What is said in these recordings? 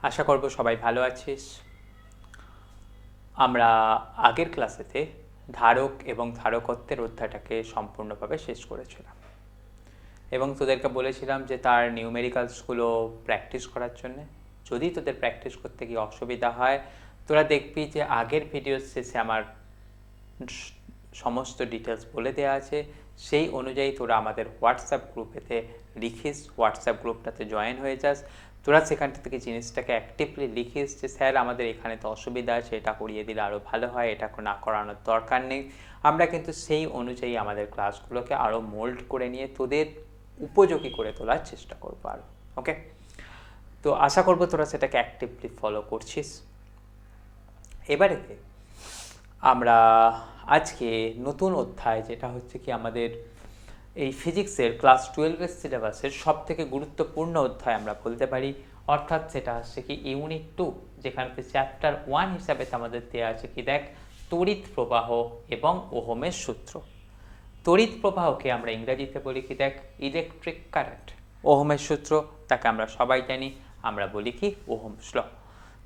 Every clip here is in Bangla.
আশা করব সবাই ভালো আছিস। আমরা আগের ক্লাসেতে ধারক এবং ধারকত্বের অধ্যায়টাকে সম্পূর্ণভাবে শেষ করেছিলাম এবং তোদেরকে বলেছিলাম যে তার নিউমেরিক্যালসগুলো প্র্যাকটিস করার জন্যে। যদি তোদের প্র্যাকটিস করতে গিয়ে অসুবিধা হয়, তোরা দেখবি যে আগের ভিডিওর শেষে আমার সমস্ত ডিটেলস বলে দেওয়া আছে। সেই অনুযায়ী তোরা আমাদের হোয়াটসঅ্যাপ গ্রুপেতে লিখিস, হোয়াটসঅ্যাপ গ্রুপটাতে জয়েন হয়ে যাস। তোরা সেখানটা থেকে জিনিসটাকে অ্যাক্টিভলি লিখিস যে স্যার আমাদের এখানে তো অসুবিধা আছে, এটা করিয়ে দিলে আরও ভালো হয়, এটা না করানোর দরকার নেই। আমরা কিন্তু সেই অনুযায়ী আমাদের ক্লাসগুলোকে আরও মোল্ড করে নিয়ে তোদের উপযোগী করে তোলার চেষ্টা করবো আরও। ওকে, তো আশা করবো তোরা সেটাকে অ্যাক্টিভলি ফলো করছিস। এবারেতে আমরা আজকে নতুন অধ্যায়, যেটা হচ্ছে কি আমাদের এই ফিজিক্সের ক্লাস 12-এর সিলেবাসের সব থেকে গুরুত্বপূর্ণ অধ্যায় আমরা বলতে পারি, অর্থাৎ সেটা হচ্ছে কি ইউনিট 2, যেখানে চ্যাপ্টার 1 হিসাবে আমাদের দেওয়া আছে কি দেখ, তড়িৎ প্রবাহ এবং ওহমের সূত্র। তড়িৎ প্রবাহকে আমরা ইংরেজিতে বলি কি দেখ, ইলেকট্রিক কারেন্ট। ওহমের সূত্র তাকে আমরা সবাই জানি, আমরা বলি কি ওহমস ল।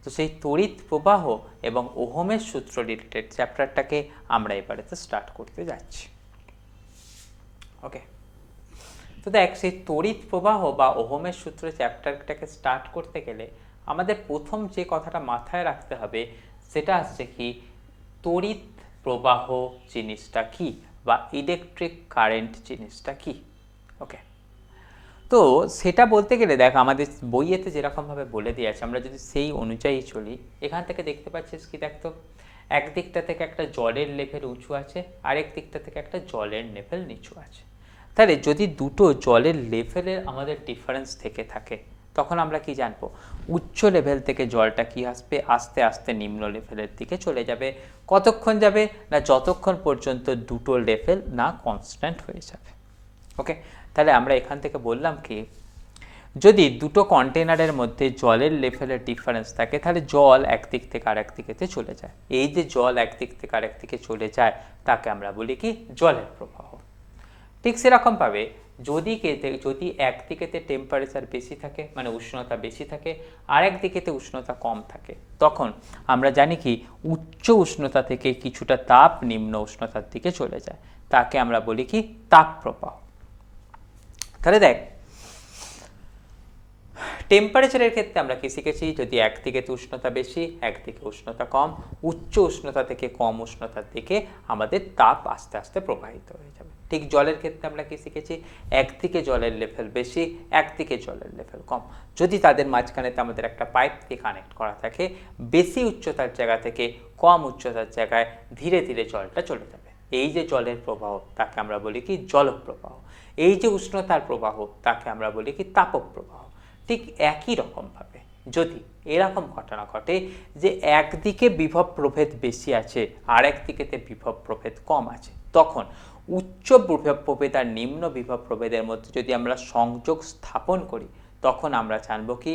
তো সেই তড়িৎ প্রবাহ এবং ওহমের সূত্র রিলেটেড চ্যাপ্টারটাকে আমরা এবারেতে স্টার্ট করতে যাচ্ছি। ওকে, তো দেখ, সেই তড়িৎ প্রবাহ বা ওহমের সূত্র চ্যাপ্টারটাকে স্টার্ট করতে গেলে আমাদের প্রথম যে কথাটা মাথায় রাখতে হবে সেটা হচ্ছে কি, তড়িৎ প্রবাহ জিনিসটা কি বা ইলেকট্রিক কারেন্ট জিনিসটা কি। ওকে, তো সেটা বলতে গেলে দেখ, আমাদের বইয়েতে যেরকমভাবে বলে দিয়ে আছে, আমরা যদি সেই অনুযায়ী চলি, এখান থেকে দেখতে পাচ্ছিস কি দেখ, তো এক দিকটা থেকে একটা জলের লেভেল উঁচু আছে, আরেক দিকটা থেকে একটা জলের লেভেল নিচু আছে। তাহলে যদি দুটো জলের লেভেলের আমাদের ডিফারেন্স থেকে থাকে, তখন আমরা কি জানবো, উচ্চ লেভেল থেকে জলটা কি আসবে, আস্তে আস্তে নিম্ন লেভেলের দিকে চলে যাবে। কতক্ষণ যাবে না, যতক্ষণ পর্যন্ত দুটো লেভেল না কনস্ট্যান্ট হয়ে যাবে। ওকে, তাহলে আমরা এখান থেকে বললাম কি, যদি দুটো কন্টেনারের মধ্যে জলের লেভেলের ডিফারেন্স থাকে, তাহলে জল একদিক থেকে আরেক দিকেতে চলে যায়। এই যে জল একদিক থেকে আরেক দিকে চলে যায়, তাকে আমরা বলি কি জলের প্রবাহ। ঠিক সেরকমভাবে যদি একদিকেতে টেম্পারেচার বেশি থাকে, মানে উষ্ণতা বেশি থাকে, আরেক দিকেতে উষ্ণতা কম থাকে, তখন আমরা জানি কি উচ্চ উষ্ণতা থেকে কিছুটা তাপ নিম্ন উষ্ণতার দিকে চলে যায়, তাকে আমরা বলি কি তাপ প্রবাহ। তাহলে দেখ, টেম্পারেচারের ক্ষেত্রে আমরা কি শিখেছি, যদি একদিকে উষ্ণতা বেশি একদিকে উষ্ণতা কম, উচ্চ উষ্ণতা থেকে কম উষ্ণতার দিকে আমাদের তাপ আস্তে আস্তে প্রবাহিত হয়ে যাবে। ঠিক জলের ক্ষেত্রে আমরা কি শিখেছি, একদিকে জলের লেভেল বেশি একদিকে জলের লেভেল কম, যদি তাদের মাঝখানেতে আমাদের একটা পাইপ দিয়ে কানেক্ট করা থাকে, বেশি উচ্চতার জায়গা থেকে কম উচ্চতার জায়গায় ধীরে ধীরে জলটা চলে যাবে। এই যে জলের প্রবাহ, তাকে আমরা বলি কি জলপ্রবাহ। এই যে উষ্ণতার প্রবাহ, তাকে আমরা বলি কি তাপপ্রবাহ। ঠিক একই রকমভাবে যদি এরকম ঘটনা ঘটে যে একদিকে বিভব প্রভেদ বেশি আছে আর একদিকেতে বিভব প্রভেদ কম আছে, তখন উচ্চ বিভব প্রভেদ আর নিম্ন বিভব প্রভেদের মধ্যে যদি আমরা সংযোগ স্থাপন করি, তখন আমরা জানব কি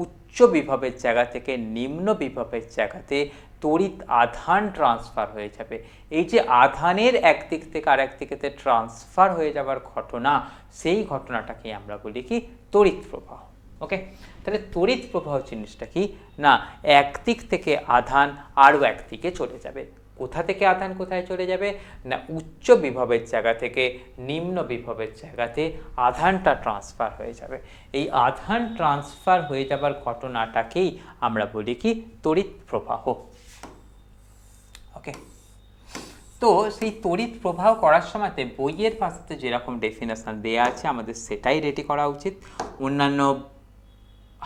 উচ্চ বিভবের জায়গা থেকে নিম্ন বিভবের জায়গাতে তড়িৎ আধান ট্রান্সফার হয়ে যাবে। এই যে আধানের একদিক থেকে আরেক দিকেতে ট্রান্সফার হয়ে যাওয়ার ঘটনা, সেই ঘটনাটাকে আমরা বলি কি তড়িৎ প্রবাহ। ওকে, তাহলে তড়িৎ প্রবাহ জিনিসটা কি না, একদিক থেকে আধান আরও একদিকে চলে যাবে। কোথা থেকে আধান কোথায় চলে যাবে না, উচ্চ বিভবের জায়গা থেকে নিম্ন বিভবের জায়গাতে আধানটা ট্রান্সফার হয়ে যাবে। এই আধান ট্রান্সফার হয়ে যাবার ঘটনাটাকেই আমরা বলি কি তড়িৎ প্রবাহ। ওকে, তো সেই তড়িৎ প্রবাহ করার সময়তে বইয়ের পাশে যেরকম ডেফিনেশন দেওয়া আছে, আমাদের সেটাই রেডি করা উচিত। অন্যান্য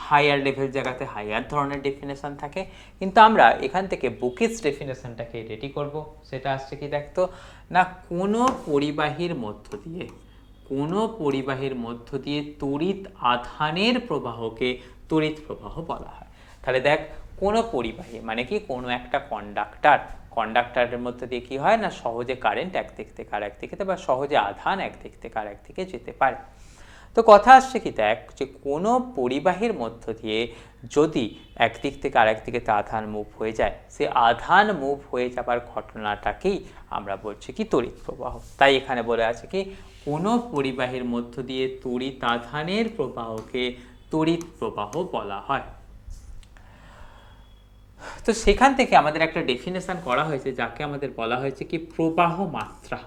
হায়ার লেভেল জায়গাতে হায়ার ধরনের ডেফিনেশন থাকে, কিন্তু আমরা এখান থেকে বুকিস ডেফিনেশনটাকে রেডি করব। সেটা আসছে কি দেখতো না, কোনো পরিবাহীর মধ্য দিয়ে তড়িৎ আধানের প্রবাহকে তড়িৎ প্রবাহ বলা হয়। তাহলে দেখ, কোনো পরিবাহী মানে কি কোনো একটা কন্ডাক্টরের মধ্যে দিয়ে কি হয় না, সহজে কারেন্ট একদিক থেকে আরেক দিকে বা সহজে আধান একদিক থেকে আরেক দিকে যেতে পারে। তো কথা আসছে কি দেখ, যে কোনো পরিবাহীর মধ্য দিয়ে যদি একদিক থেকে আরেক দিকে আধান মুভ হয়ে যায়, সে আধান মুভ হয়ে যাবার ঘটনাটাকেই আমরা বলছি কি তড়িৎ প্রবাহ। তাই এখানে বলে আছে কি কোনো পরিবাহীর মধ্য দিয়ে তড়িৎ আধানের প্রবাহকে তড়িৎ প্রবাহ বলা হয়। তো সেখান থেকে আমাদের একটা ডেফিনেশন করা হয়েছে যাকে আমাদের বলা হয়েছে কি প্রবাহ মাত্রা।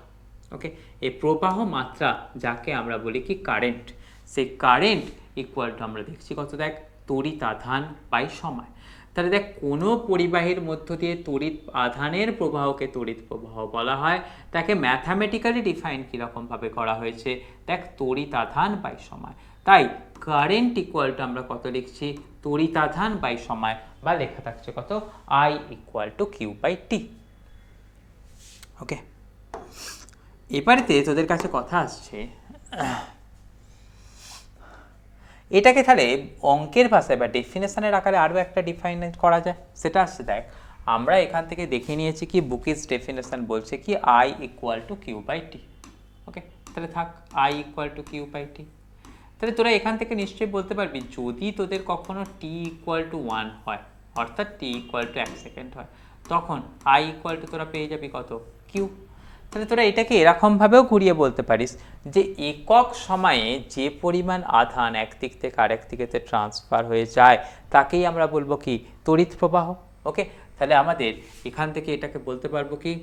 ওকে, এই প্রবাহ মাত্রা যাকে আমরা বলি কি কারেন্ট, সেই কারেন্ট ইকুয়াল টু আমরা দেখছি কত, দেখ তড়িৎ আধান বাই সময়। তাহলে দেখ কোনো পরিবাহীর মধ্য দিয়ে তড়িৎ আধানের প্রবাহকে তড়িৎ প্রবাহ বলা হয়, তাকে ম্যাথামেটিক্যালি ডিফাইন কীরকমভাবে করা হয়েছে, দেখ তড়িৎ আধান বাই সময়। তাই কারেন্ট ইকুয়াল টু আমরা কত লিখছি, তড়িৎ আধান বাই সময়, বা লেখা থাকছে কত, I equal to Q by T. Okay, এবারেতে তোদের কাছে কথা আসছে, এটাকে তাহলে অঙ্কের ভাষায় বা ডেফিনেশনের আকারে আরও একটা ডিফাইন করা যায়। সেটা আসছে, দেখ আমরা এখান থেকে দেখে নিয়েছি কি বুকিস ডেফিনেশন বলছে কি I equal to Q by T. Okay, তাহলে থাক I equal to Q by T. তাহলে তোরা এখান থেকে নিশ্চয়ই বলতে পারবি, যদি তোদের কখনো টি ইকুয়াল টু 1 হয়, অর্থাৎ টি ইকুয়াল টু 1 সেকেন্ড হয়, তখন I ইকুয়াল টু তোরা পেয়ে যাবি কত, কিউ। তাহলে তোরা এটাকে এরকমভাবেও ঘুরিয়ে বলতে পারিস যে একক সময়ে যে পরিমাণ আধান এক দিক থেকে আরেক দিকেতে ট্রান্সফার হয়ে যায় তাকেই আমরা বলবো কি তড়িৎ প্রবাহ। ওকে, তাহলে আমাদের এখান থেকে এটাকে বলতে পারবো কি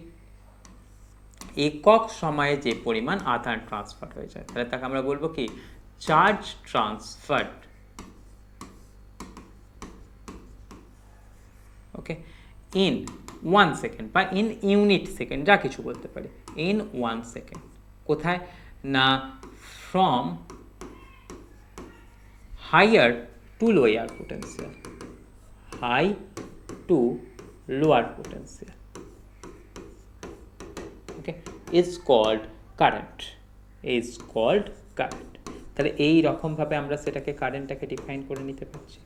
একক সময়ে যে পরিমাণ আধান ট্রান্সফার হয়ে যায়, তাহলে তাকে আমরা বলবো কি charge transferred. Okay, in 1 second বা ইন ইউনিট সেকেন্ড, যা কিছু বলতে পারি, ইন 1 সেকেন্ড। কোথায় না, from higher to lower potential, high to lower potential. Okay, is called current, is called current. তাহলে এই রকমভাবে আমরা সেটাকে কারেন্টটাকে ডিফাইন করে নিতে পারছি।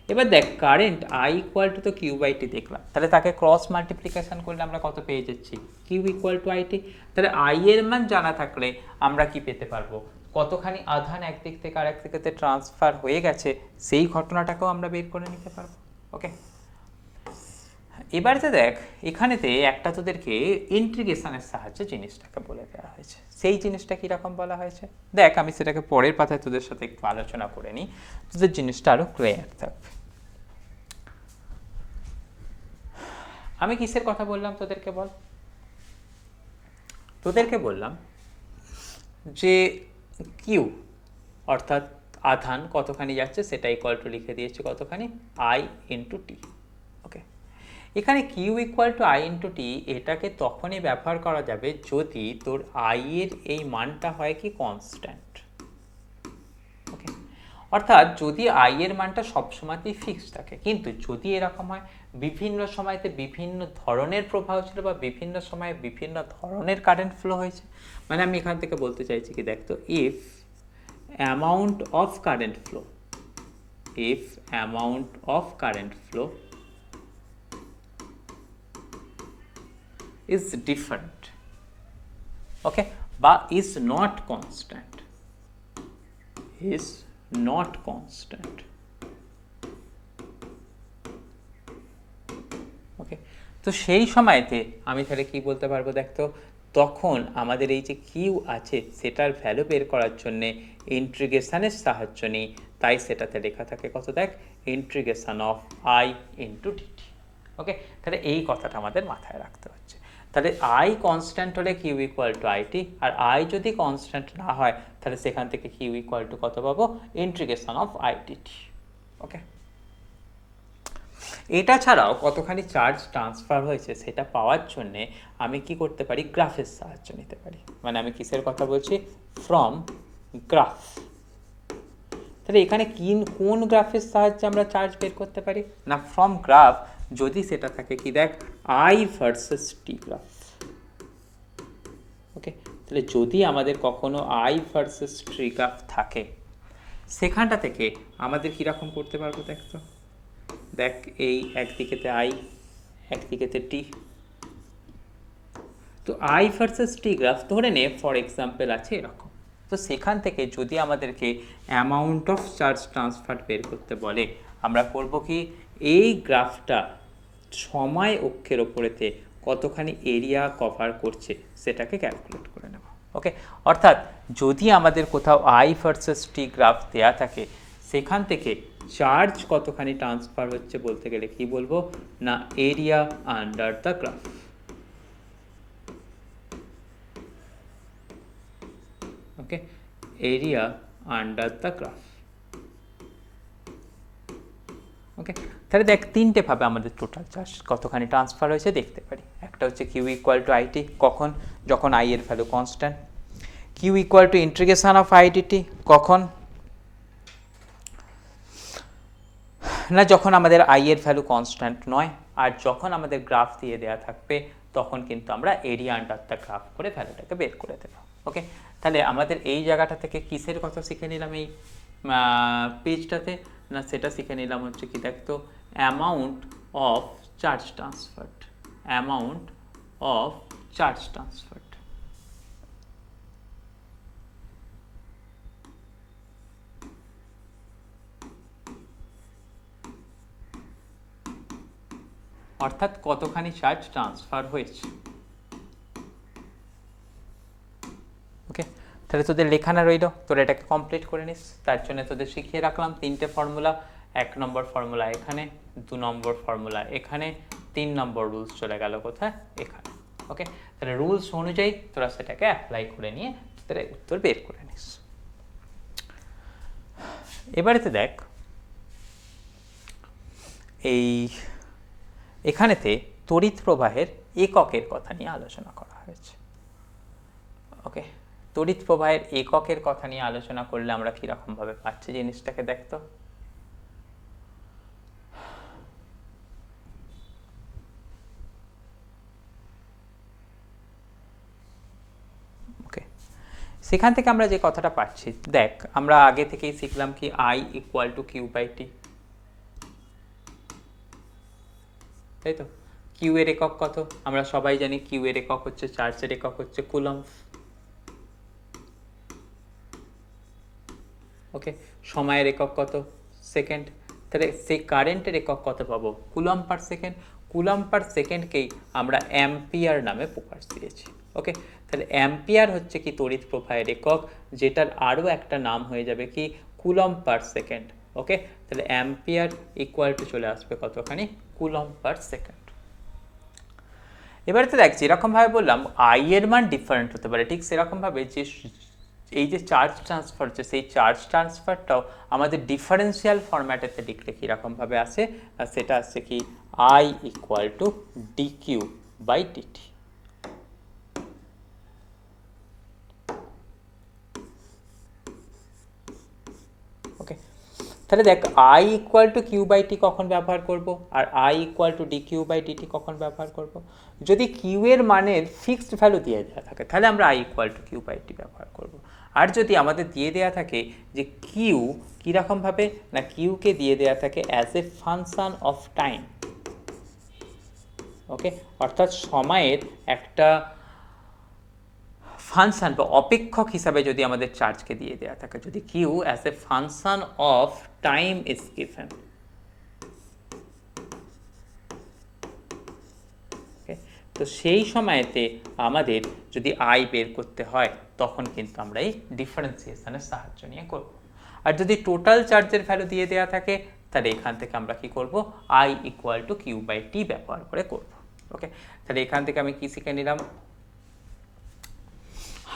এবার দেখ কারেন্ট I ইকুয়াল টু তো কিউ বাই টি দেখলাম, তাহলে তাকে ক্রস মাল্টিপ্লিকেশন করলে আমরা কত পেয়ে যাচ্ছি, q equal to I t. তাহলে I এর মান জানা থাকলে আমরা কি পেতে পারবো, কতখানি আধান একদিক থেকে আরেক দিকে ট্রান্সফার হয়ে গেছে সেই ঘটনাটাকেও আমরা বের করে নিতে পারবো। ওকে, এবারে দেখ এখানেতে একটা তোদেরকে ইন্টিগ্রেশনের সাহায্যে জিনিসটাকে বলে দেওয়া হয়েছে। সেই জিনিসটা কীরকম বলা হয়েছে দেখ, আমি সেটাকে পরের পাতায় তোদের সাথে একটু আলোচনা করে নিই, তোদের জিনিসটা আরও ক্লিয়ার থাকবে। আমি কিসের কথা বললাম তোদেরকে বল, তোদেরকে বললাম যে কিউ অর্থাৎ আধান কতখানি যাচ্ছে সেটা ইকুয়াল টু লিখে দিয়েছে কতখানি, I ইন্টু টি। ওকে, এখানে Q equal to I into T, এটাকে তখনই ব্যবহার করা যাবে যদি তোর আই এর এই মানটা হয় কি কনস্ট্যান্ট। ওকে, অর্থাৎ যদি আই এর মানটা সবসময়তেই ফিক্সড থাকে, কিন্তু যদি এরকম হয় বিভিন্ন সময়তে বিভিন্ন ধরনের প্রবাহ ছিল বা বিভিন্ন সময়ে বিভিন্ন ধরনের কারেন্ট ফ্লো হয়েছে, মানে আমি এখান থেকে বলতে চাইছি কি দেখ তো, if amount of current flow, if amount of current flow is different, okay, but is not constant, is not constant. ওকে, তো সেই সময়তে আমি তাহলে কি বলতে পারবো দেখ তো, তখন আমাদের এই যে কিউ আছে সেটার ভ্যালু বের করার জন্য ইন্টিগ্রেশনের সাহায্য নিই, তাই সেটাতে লেখা থাকে কত দেখ, integration of I into DT. Okay, তাহলে এই কথাটা আমাদের মাথায় রাখতে হচ্ছে। তাহলে আই কনস্ট্যান্ট হলে কিউ ইকুয়াল টু আইটি, আর আই যদি কনস্ট্যান্ট না হয় তাহলে সেখান থেকে কিউ ইকুয়াল টু কত পাবো, ইন্টিগ্রেশন অফ আইডিটি। ওকে, এটা ছাড়াও কতখানি চার্জ ট্রান্সফার হয়েছে সেটা পাওয়ার জন্যে আমি কি করতে পারি, গ্রাফের সাহায্য নিতে পারি। মানে আমি কিসের কথা বলছি, ফ্রম গ্রাফ। তাহলে এখানে কোন গ্রাফের সাহায্যে আমরা চার্জ বের করতে পারি না, ফ্রম গ্রাফ যদি সেটা থাকে কি দেখ, I versus T graph. Okay, তাহলে যদি আমাদের কখনো আই ভার্সেস টি গ্রাফ থাকে সেখানটা থেকে আমাদের কীরকম করতে পারবো দেখ তো, দেখ এই একদিকেতে আই একদিকেতে টি, তো আই ভার্সেস টি গ্রাফ ধরে নে ফর এক্সাম্পল আছে এরকম। তো সেখান থেকে যদি আমাদেরকে অ্যামাউন্ট অফ চার্জ ট্রান্সফার বের করতে বলে, আমরা করব কি, এই গ্রাফটা সময় অক্ষের ওপরেতে কতখানি এরিয়া কভার করছে সেটাকে ক্যালকুলেট করে নেব। ওকে, অর্থাৎ যদি আমাদের কোথাও আই ভার্সেস টি গ্রাফ দেয়া থাকে সেখান থেকে চার্জ কতখানি ট্রান্সফার হচ্ছে বলতে গেলে কি বলবো না area under the graph. Okay, area under the graph. Okay, তাহলে দেখ তিনটে ভাবে আমাদের টোটাল চার্জ কতখানি ট্রান্সফার হয়েছে দেখতে পারি। একটা হচ্ছে কিউ ইকুয়াল টু আইটি, কখন? যখন আই এর value constant. Q equal to integration of I d t, কখন? না যখন আমাদের আই এর ভ্যালু কনস্ট্যান্ট নয়, আর যখন আমাদের গ্রাফ দিয়ে দেওয়া থাকবে তখন কিন্তু আমরা এরিয়া আন্ডার দ্য গ্রাফ করে ভ্যালুটাকে বের করে দেব। ওকে, তাহলে আমাদের এই জায়গাটা থেকে কিসের কথা শিখে নিলাম এই পেজটাতে? না সেটা শিখে নিলাম হচ্ছে কি দেখতো amount of charge transferred, amount of charge transferred. অর্থাৎ কতখানি চার্জ ট্রান্সফার হয়েছে। ওকে, তাহলে তোদের লেখানা রইল, তোরা এটাকে কমপ্লিট করে নিস। তার জন্য তোদের শিখিয়ে রাখলাম তিনটে ফর্মুলা। 1 নম্বর ফর্মুলা এখানে, 2 নম্বর ফর্মুলা এখানে, 3 নম্বর রুলস চলে গেল কোথায়? এখানে। ওকে, তাহলে রুলস অনুযায়ী তোরা সেটাকে অ্যাপ্লাই করে নিয়ে তোরা উত্তর বের করে নিস। এবারেতে দেখ এখানেতে তড়িৎ প্রবাহের এককের কথা নিয়ে আলোচনা করা হয়েছে। ওকে, তড়িৎ প্রবাহের এককের কথা নিয়ে আলোচনা করলে আমরা কিরকম ভাবে পাচ্ছি জিনিসটাকে দেখতো। ওকে, সেখান থেকে আমরা যে কথাটা পাচ্ছি দেখ, আমরা আগে থেকেই শিখলাম কি I equal to Q by T, তাই তো? কিউ এর একক কত? আমরা সবাই জানি কিউ এর একক হচ্ছে, চার্জের একক হচ্ছে কুলম্ব। ওকে, সময়ের একক কত? সেকেন্ড। তাহলে সেই কারেন্টের একক কত পাবো? Coulomb per second. কুলম্ব পার সেকেন্ডকেই আমরা অ্যাম্পিয়ার নামে প্রকাশ দিয়েছি। ওকে, তাহলে অ্যাম্পিয়ার হচ্ছে কি তড়িৎ প্রবাহের একক, যেটার আরও একটা নাম হয়ে যাবে কি কুলম্ব পার সেকেন্ড। ওকে, তাহলে অ্যাম্পিয়ার ইকুয়াল টু চলে আসবে কতখানি? Coulomb per second. এবারে তো দেখ যেরকমভাবে বললাম আই এর মান ডিফারেন্ট হতে পারে, ঠিক সেরকমভাবে যে এই যে চার্জ ট্রান্সফার হচ্ছে সেই চার্জ ট্রান্সফারটাও আমাদের ডিফারেন্সিয়াল ফরম্যাটেতে লিখলে কীরকমভাবে আসে, আর সেটা আসছে কি I equal to D Q by DT. Okay, তাহলে দেখ I equal to Q by T কখন ব্যবহার করব, আর I equal to D Q by DT কখন ব্যবহার করব? যদি কিউ এর মানের ফিক্সড ভ্যালু দিয়ে দেওয়া থাকে তাহলে আমরা I equal to Q by T ব্যবহার করব। আর যদি আমাদের দিয়ে দেওয়া থাকে যে কিউ কীরকমভাবে, না কিউকে দিয়ে দেওয়া থাকে as a function of time. Okay, অর্থাৎ সময়ের একটা ফাংশন বা অপেক্ষক হিসাবে যদি আমাদের চার্জকে দিয়ে দেওয়া থাকে, যদি q as a function of time is given, তো সেই সময়তে আমাদের যদি আই বের করতে হয় তখন কিন্তু আমরা এই ডিফারেন্সিয়েশনের সাহায্য নিয়ে করব। আর যদি টোটাল চার্জের ভ্যালু দিয়ে দেওয়া থাকে তাহলে এখান থেকে আমরা কি করব? I equal to Q by T ব্যবহার করে করব। ওকে, তাহলে এখান থেকে আমি কি শিখে নিলাম?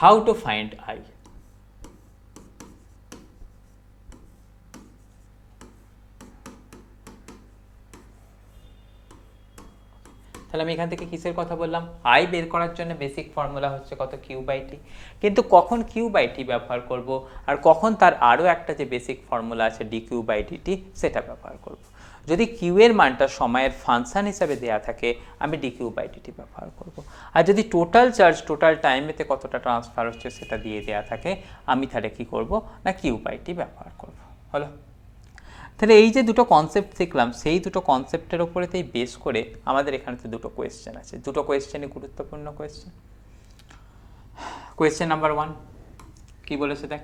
How to find I. তাহলে আমি এখান থেকে কিসের কথা বললাম? আই বের করার জন্য বেসিক ফর্মুলা হচ্ছে কত? কিউ বাই টি। কিন্তু কখন কিউ বাই টি ব্যবহার করব, আর কখন তার আরও একটা যে বেসিক ফর্মুলা আছে ডি কিউ বাই ডিটি সেটা ব্যবহার করব। যদি কিউ এর মানটা সময়ের ফাংশন হিসাবে দেওয়া থাকে আমি ডি কিউ বাই ডিটি ব্যবহার করব। আর যদি টোটাল চার্জ টোটাল টাইমেতে কতটা ট্রান্সফার হচ্ছে সেটা দিয়ে দেওয়া থাকে আমি তাহলে কী করব? না কিউ বাই টি ব্যবহার করব। হলো? তাহলে এই যে দুটো কনসেপ্ট শিখলাম সেই দুটো কনসেপ্টের ওপরেতেই বেস করে আমাদের এখানে তো দুটো কোয়েশ্চেন আছে, দুটো কোয়েশ্চেনই গুরুত্বপূর্ণ কোয়েশ্চেন। কোয়েশ্চেন নাম্বার 1 কি বলেছে দেখ,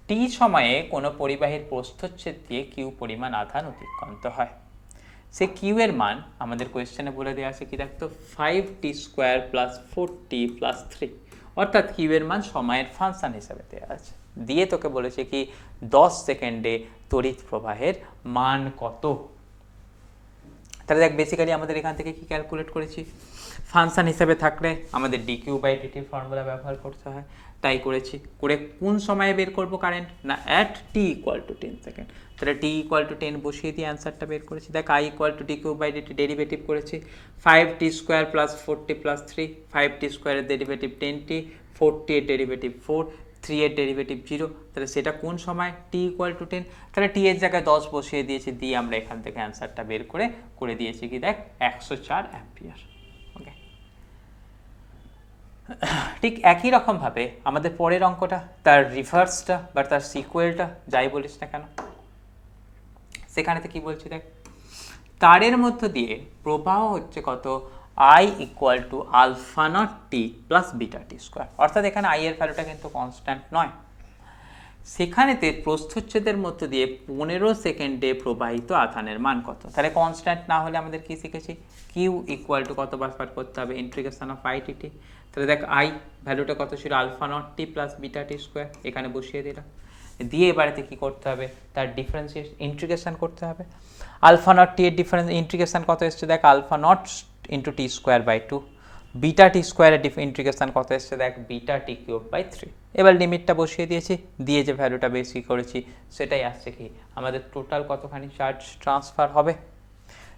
টি সময়ে কোনো পরিবাহীর প্রস্থচ্ছেদ দিয়ে কিউ পরিমাণ আধান অতিক্রান্ত হয়। সে কিউ এর মান আমাদের কোয়েশ্চেনে বলে দেওয়া আছে কি দেখতো 5t² + 4t + 3, অর্থাৎ কিউ এর মান সময়ের ফাংশন হিসেবে দেওয়া আছে, দিয়ে তোকে বলেছে কি 10 সেকেন্ডে তড়িৎ প্রবাহের মান কত। তাহলে দেখ বেসিক্যালি আমাদের এখান থেকে কি ক্যালকুলেট করেছি, ফাংশন হিসেবে থাকলে আমাদের ডিকিউ বাই ডিটি ফর্মুলা ব্যবহার করতে হয়, তাই করেছি। করে কোন সময়ে বের করব কারেন্ট, না at T equal to 10 second. তাহলে টি ইকুয়াল টু 10 বসিয়ে দিয়ে অ্যান্সারটা বের করেছি। দেখ I equal to d q by d t derivative করেছি 5t square plus 40 plus 3, 5t স্কোয়ারের ডেরিভেটিভ 10t, 40 এর ডেরিভেটিভ 4, 3 এর ডেরিভেটিভ 0। তাহলে সেটা কোন সময়, টি ইকুয়াল টু 10। তাহলে টি এর জায়গায় 10 বসিয়ে দিয়েছি, দিয়ে আমরা এখান থেকে অ্যান্সারটা বের করে দিয়েছি কি দেখ 104 অ্যাম্পিয়ার। ওকে, ঠিক একই রকমভাবে আমাদের পরের অঙ্কটা, তার রিভার্সটা বা তার সিকুয়েলটা যাই বলিস না কেন, সেখানেতে কি বলছি দেখ, তারের মধ্য দিয়ে প্রবাহ হচ্ছে কত, I equal to alpha naught t plus beta t square. অর্থাৎ এখানে আই এর ভ্যালুটা কিন্তু কনস্ট্যান্ট নয়। সেখানেতে প্রস্থচ্ছেদের মধ্য দিয়ে 15 সেকেন্ডে প্রবাহিত আধানের মান কত। তাহলে কনস্ট্যান্ট না হলে আমাদের কি শিখেছি, কিউ ইকুয়াল টু কত বার করতে হবে, integration of I t t. তাহলে দেখ আই ভ্যালুটা কত ছিল, alpha naught t plus beta t square, এখানে বসিয়ে দিলাম। দিয়ে এবারেতে কি করতে হবে, তার ডিফারেন্সিয়েশন ইন্টিগ্রেশন করতে হবে। আলফা নট টি এর ডিফারেন্স ইন্টিগ্রেশন কত এসছে দেখ, alpha naught into t square by 2, beta t স্কোয়ারের ইন্টিগ্রেশন কত এসছে দেখ, বিটা টি কিউব বাই 3। এবার লিমিটটা বসিয়ে দিয়েছি, দিয়ে যে ভ্যালুটা বেশি করেছি সেটাই আসছে কি আমাদের টোটাল কতখানি চার্জ ট্রান্সফার হবে।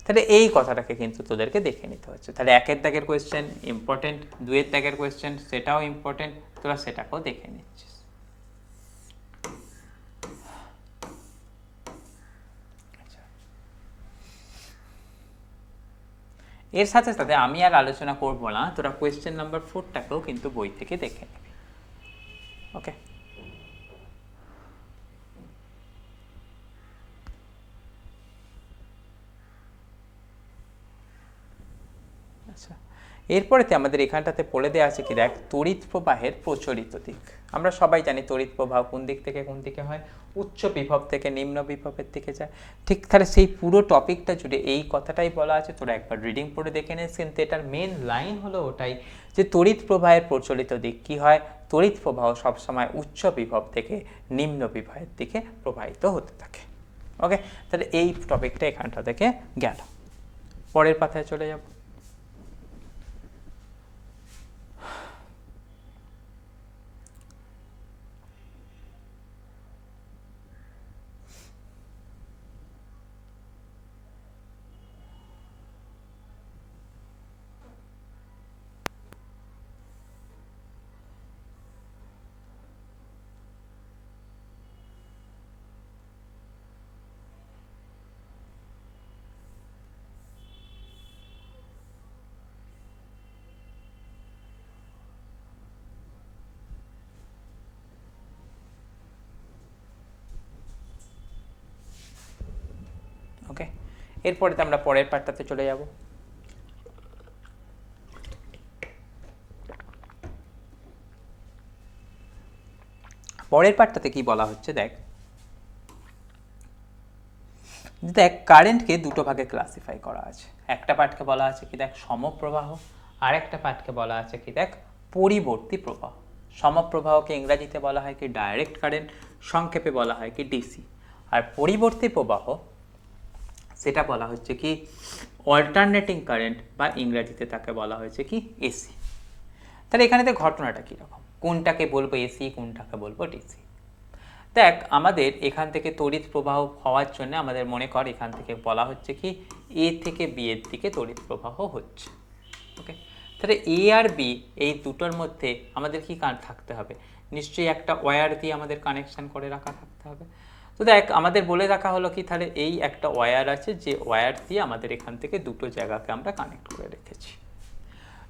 তাহলে এই কথাটাকে কিন্তু তোদেরকে দেখে নিতে হচ্ছে। তাহলে 1-এর দাগের কোয়েশ্চেন ইম্পর্টেন্ট, 2-এর দাগের কোয়েশ্চেন সেটাও ইম্পর্টেন্ট, তোরা সেটাকেও দেখে নিচ্ছিস। এর সাথে সাথে আমি আর আলোচনা করব না, তোরা কোয়েশ্চেন নাম্বার 4টাকেও কিন্তু বই থেকে দেখে নেবে। ওকে, আচ্ছা এরপরেতে আমাদের এখানটাতে পড়ে দেওয়া আছে কি দেখ, তড়িৎ প্রবাহের প্রচলিত দিক। আমরা সবাই জানি তড়িৎ প্রবাহ কোন দিক থেকে কোন দিকে হয়, উচ্চ বিভব থেকে নিম্ন বিভবের দিকে যায়। ঠিক তাহলে সেই পুরো টপিকটা জুড়ে এই কথাটাই বলা আছে, তোরা একবার রিডিং পড়ে দেখে নিস। কিন্তু এটার মেন লাইন হলো ওটাই যে তড়িৎ প্রবাহের প্রচলিত দিক কি হয়, তড়িৎ প্রবাহ সবসময় উচ্চ বিভব থেকে নিম্ন বিভবের দিকে প্রবাহিত হতে থাকে। ওকে, তাহলে এই টপিকটা এখানটা থেকে গেল। পরের পাতায় চলে যাব। ওকে, এরপরে আমরা পরের পার্টটাতে চলে যাব। পরের পার্টটাতে কি বলা হচ্ছে দেখ, দেখ কারেন্টকে দুটো ভাগে ক্লাসিফাই করা আছে। একটা পার্টকে বলা আছে কি দেখ সমপ্রবাহ, আর একটা পার্টকে বলা আছে কি দেখ পরিবর্তী প্রবাহ। সমপ্রবাহকে ইংরাজিতে বলা হয় কি ডাইরেক্ট কারেন্ট, সংক্ষেপে বলা হয় কি ডিসি। আর পরিবর্তী প্রবাহ সেটা বলা হচ্ছে কি অল্টারনেটিং কারেন্ট, বা ইংরাজিতে তাকে বলা হয়েছে কি এসি। তাহলে এখানেতে ঘটনাটা কীরকম, কোনটাকে বলবো এসি, কোনটাকে বলবো ডিসি। দেখ আমাদের এখান থেকে তড়িৎ প্রবাহ হওয়ার জন্য আমাদের মনে কর এখান থেকে বলা হচ্ছে কি এ থেকে বি এর দিকে তড়িৎ প্রবাহ হচ্ছে। ওকে, তাহলে এ আর বি এই দুটোর মধ্যে আমাদের কি থাকতে হবে, নিশ্চয়ই একটা ওয়্যার দিয়ে আমাদের কানেকশন করে রাখা থাকতে হবে। তো দেখ আমাদের বলে রাখা হলো কি, তাহলে এই একটা ওয়্যার আছে, যে ওয়্যার দিয়ে আমাদের এখান থেকে দুটো জায়গাকে আমরা কানেক্ট করে রেখেছি।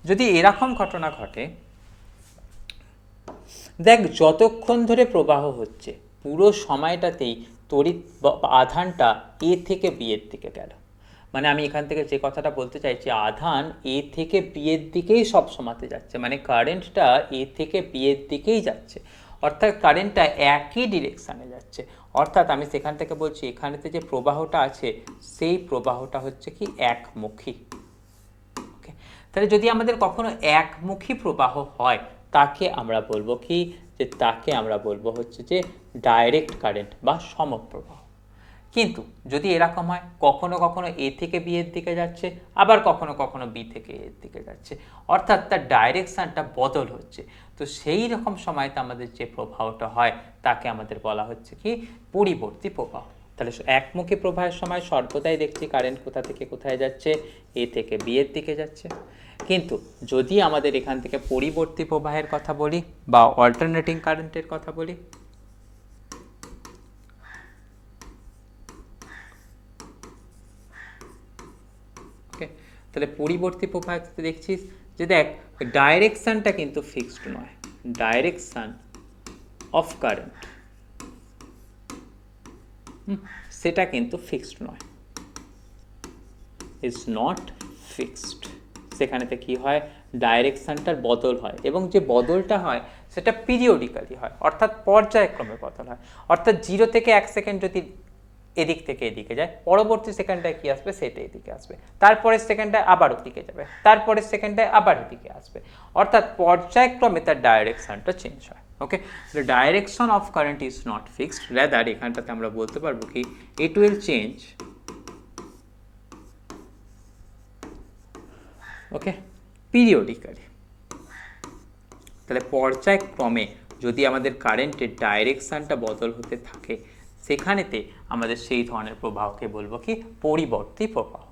যদি এরকম ঘটনা ঘটে, দেখ যতক্ষণ ধরে প্রবাহ হচ্ছে পুরো সময়টাতেই তড়িৎ আধানটা এ থেকে বি এর দিকে গেল। মানে আমি এখান থেকে যে কথাটা বলতে চাইছি, আধান এ থেকে বি এর দিকেই সব সময়তে যাচ্ছে, মানে কারেন্টটা এ থেকে বি এর দিকেই যাচ্ছে, অর্থাৎ কারেন্টটা একই ডিরেকশানে যাচ্ছে। অর্থাৎ আমি সেখান থেকে বলছি এখানেতে যে প্রবাহটা আছে সেই প্রবাহটা হচ্ছে কি একমুখী। ওকে, তাহলে যদি আমাদের কখনো একমুখী প্রবাহ হয় তাকে আমরা বলবো কি, যে তাকে আমরা বলবো হচ্ছে যে ডাইরেক্ট কারেন্ট বা সমপ্রবাহ। কিন্তু যদি এরকম হয় কখনো কখনো এ থেকে বি এর দিকে যাচ্ছে, আবার কখনো কখনো বি থেকে এর দিকে যাচ্ছে, অর্থাৎ তার ডাইরেকশানটা বদল হচ্ছে, তো সেই রকম সময়তে আমাদের যে প্রবাহটা হয় তাকে আমাদের বলা হচ্ছে কি পরিবর্তী প্রবাহ। তাহলে একমুখী প্রবাহের সময় সর্বদাই দেখছি কারেন্ট কোথা থেকে কোথায় যাচ্ছে, এ থেকে বি এর দিকে যাচ্ছে। কিন্তু যদি আমাদের এখান থেকে পরিবর্তী প্রবাহের কথা বলি বা অল্টারনেটিং কারেন্টের কথা বলি, ওকে, তাহলে পরিবর্তী প্রবাহতে দেখছিস যে দেখ ডাইরেকশনটা কিন্তু ফিক্সড নয়, ডাইরেকশন অফ কারেন্ট সেটা কিন্তু ফিক্সড নয়, ইজ নট ফিক্সড। সেখানেতে কি হয়, ডাইরেকশনটার বদল হয়, এবং যে বদলটা হয় সেটা পিরিয়ডিক্যালি হয়, অর্থাৎ পর্যায়ক্রমে বদল হয়। অর্থাৎ 0 থেকে 1 সেকেন্ড যদি এদিক থেকে এদিকে যায়, পরবর্তী সেকেন্ডটায় কি আসবে, সেটা এদিকে আসবে, তারপরের সেকেন্ডটায় আবার ওদিকে যাবে, তারপরের সেকেন্ডটায় আবার এদিকে আসবে, অর্থাৎ পর্যায়ক্রমে তার ডাইরেকশনটা চেঞ্জ হয়। Okay, the direction of current is not fixed, rather এখানটাতে আমরা বলতে পারবো কি it will change, okay, periodically. তাহলে পর্যায়ক্রমে যদি আমাদের কারেন্টের ডাইরেকশানটা বদল হতে থাকে, সেখানেতে আমাদের সেই ধরনের প্রবাহকে বলবো কি পরিবর্তী প্রবাহ।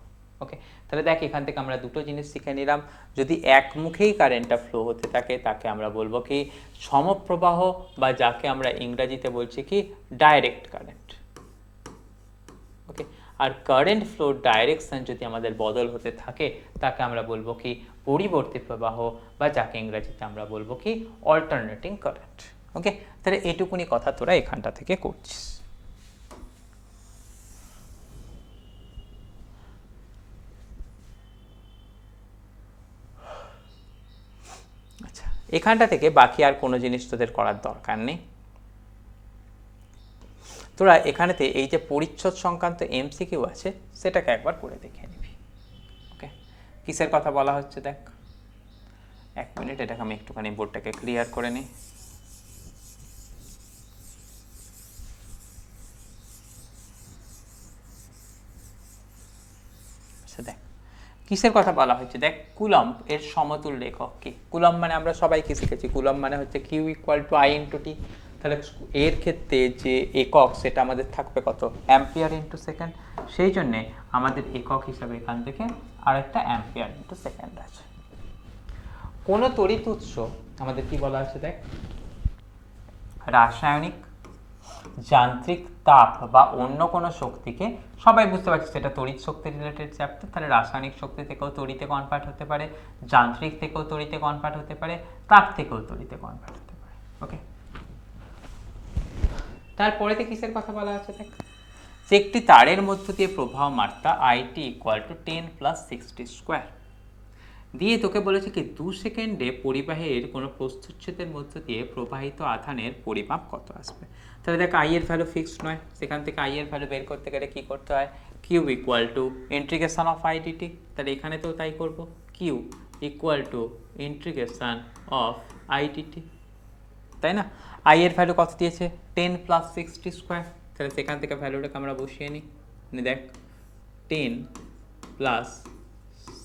ওকে, তাহলে দেখ এখান থেকে আমরা দুটো জিনিস শিখে নিলাম। যদি একমুখেই কারেন্টটা ফ্লো হতে থাকে তাকে আমরা বলবো কি সমপ্রবাহ, বা যাকে আমরা ইংরাজিতে বলছি কি ডাইরেক্ট কারেন্ট। ওকে, আর কারেন্ট ফ্লোর ডাইরেকশন যদি আমাদের বদল হতে থাকে তাকে আমরা বলবো কি পরিবর্তী প্রবাহ, বা যাকে ইংরেজিতে আমরা বলবো কি অল্টারনেটিং কারেন্ট। ওকে, তাহলে এটুকুনি কথা তোরা এখানটা থেকে করছিস। আচ্ছা, এখানটা থেকে বাকি আর কোনো জিনিস তোদের করার দরকার নেই। তোরা এখানেতে এই যে পরিচ্ছদ সংক্রান্ত এমসিকিউ আছে সেটাকে একবার করে দেখে নিবি। ওকে, কিসের কথা বলা হচ্ছে দেখ, এক মিনিট, এটাকে আমি একটুখানি বোর্ডটাকে ক্লিয়ার করে নিই। আচ্ছা দেখ কিসের কথা বলা হচ্ছে, দেখ কুলম্ব এর সমতুল্য একক কি, কুলম্ব মানে আমরা সবাই কি শিখেছি, কুলম্ব মানে হচ্ছে Q equal to I into T. তাহলে এর ক্ষেত্রে যে একক সেটা আমাদের থাকবে কত, অ্যাম্পিয়ার ইন্টু সেকেন্ড, সেই জন্যে আমাদের একক হিসাবে এখান থেকে আরেকটা অ্যাম্পিয়ার ইন্টু সেকেন্ড আছে। কোনো তড়িৎ উৎস আমাদের কি বলা আছে দেখ, রাসায়নিক, যান্ত্রিক, তাপ বা অন্য কোনো শক্তিকে, সবাই বুঝতে পারছি সেটা তড়িৎ শক্তি রিলেটেড চ্যাপ্টার, তাহলে রাসায়নিক শক্তি থেকেও তড়িতে কনভার্ট হতে পারে, যান্ত্রিক থেকেও তড়িতে কনভার্ট হতে পারে, তাপ থেকেও তড়িতে কনভার্ট হতে পারে। ওকে, তারপরেতে কিসের কথা বলা আছে দেখ, যে একটি তারের মধ্য দিয়ে প্রবাহ মাত্রা IT equal to 10 plus 60 square দিয়ে তোকে বলেছে কি 2 সেকেন্ডে পরিবাহের কোনো প্রস্থচ্ছেদের মধ্য দিয়ে প্রবাহিত আধানের পরিমাপ কত আসবে। তাহলে দেখ আই এর ভ্যালু ফিক্সড নয়, সেখান থেকে আই এর ভ্যালু বের করতে গেলে কী করতে হয়, q equal to integration of I d t, তাহলে এখানে তো তাই করব, q equal to integration of I d t, তাই না। আই এর ভ্যালু কত দিয়েছে 10 প্লাস 60 স্কোয়ার, তাহলে সেখান থেকে ভ্যালুটাকে আমরা বসিয়ে নিই, দেখ 10 প্লাস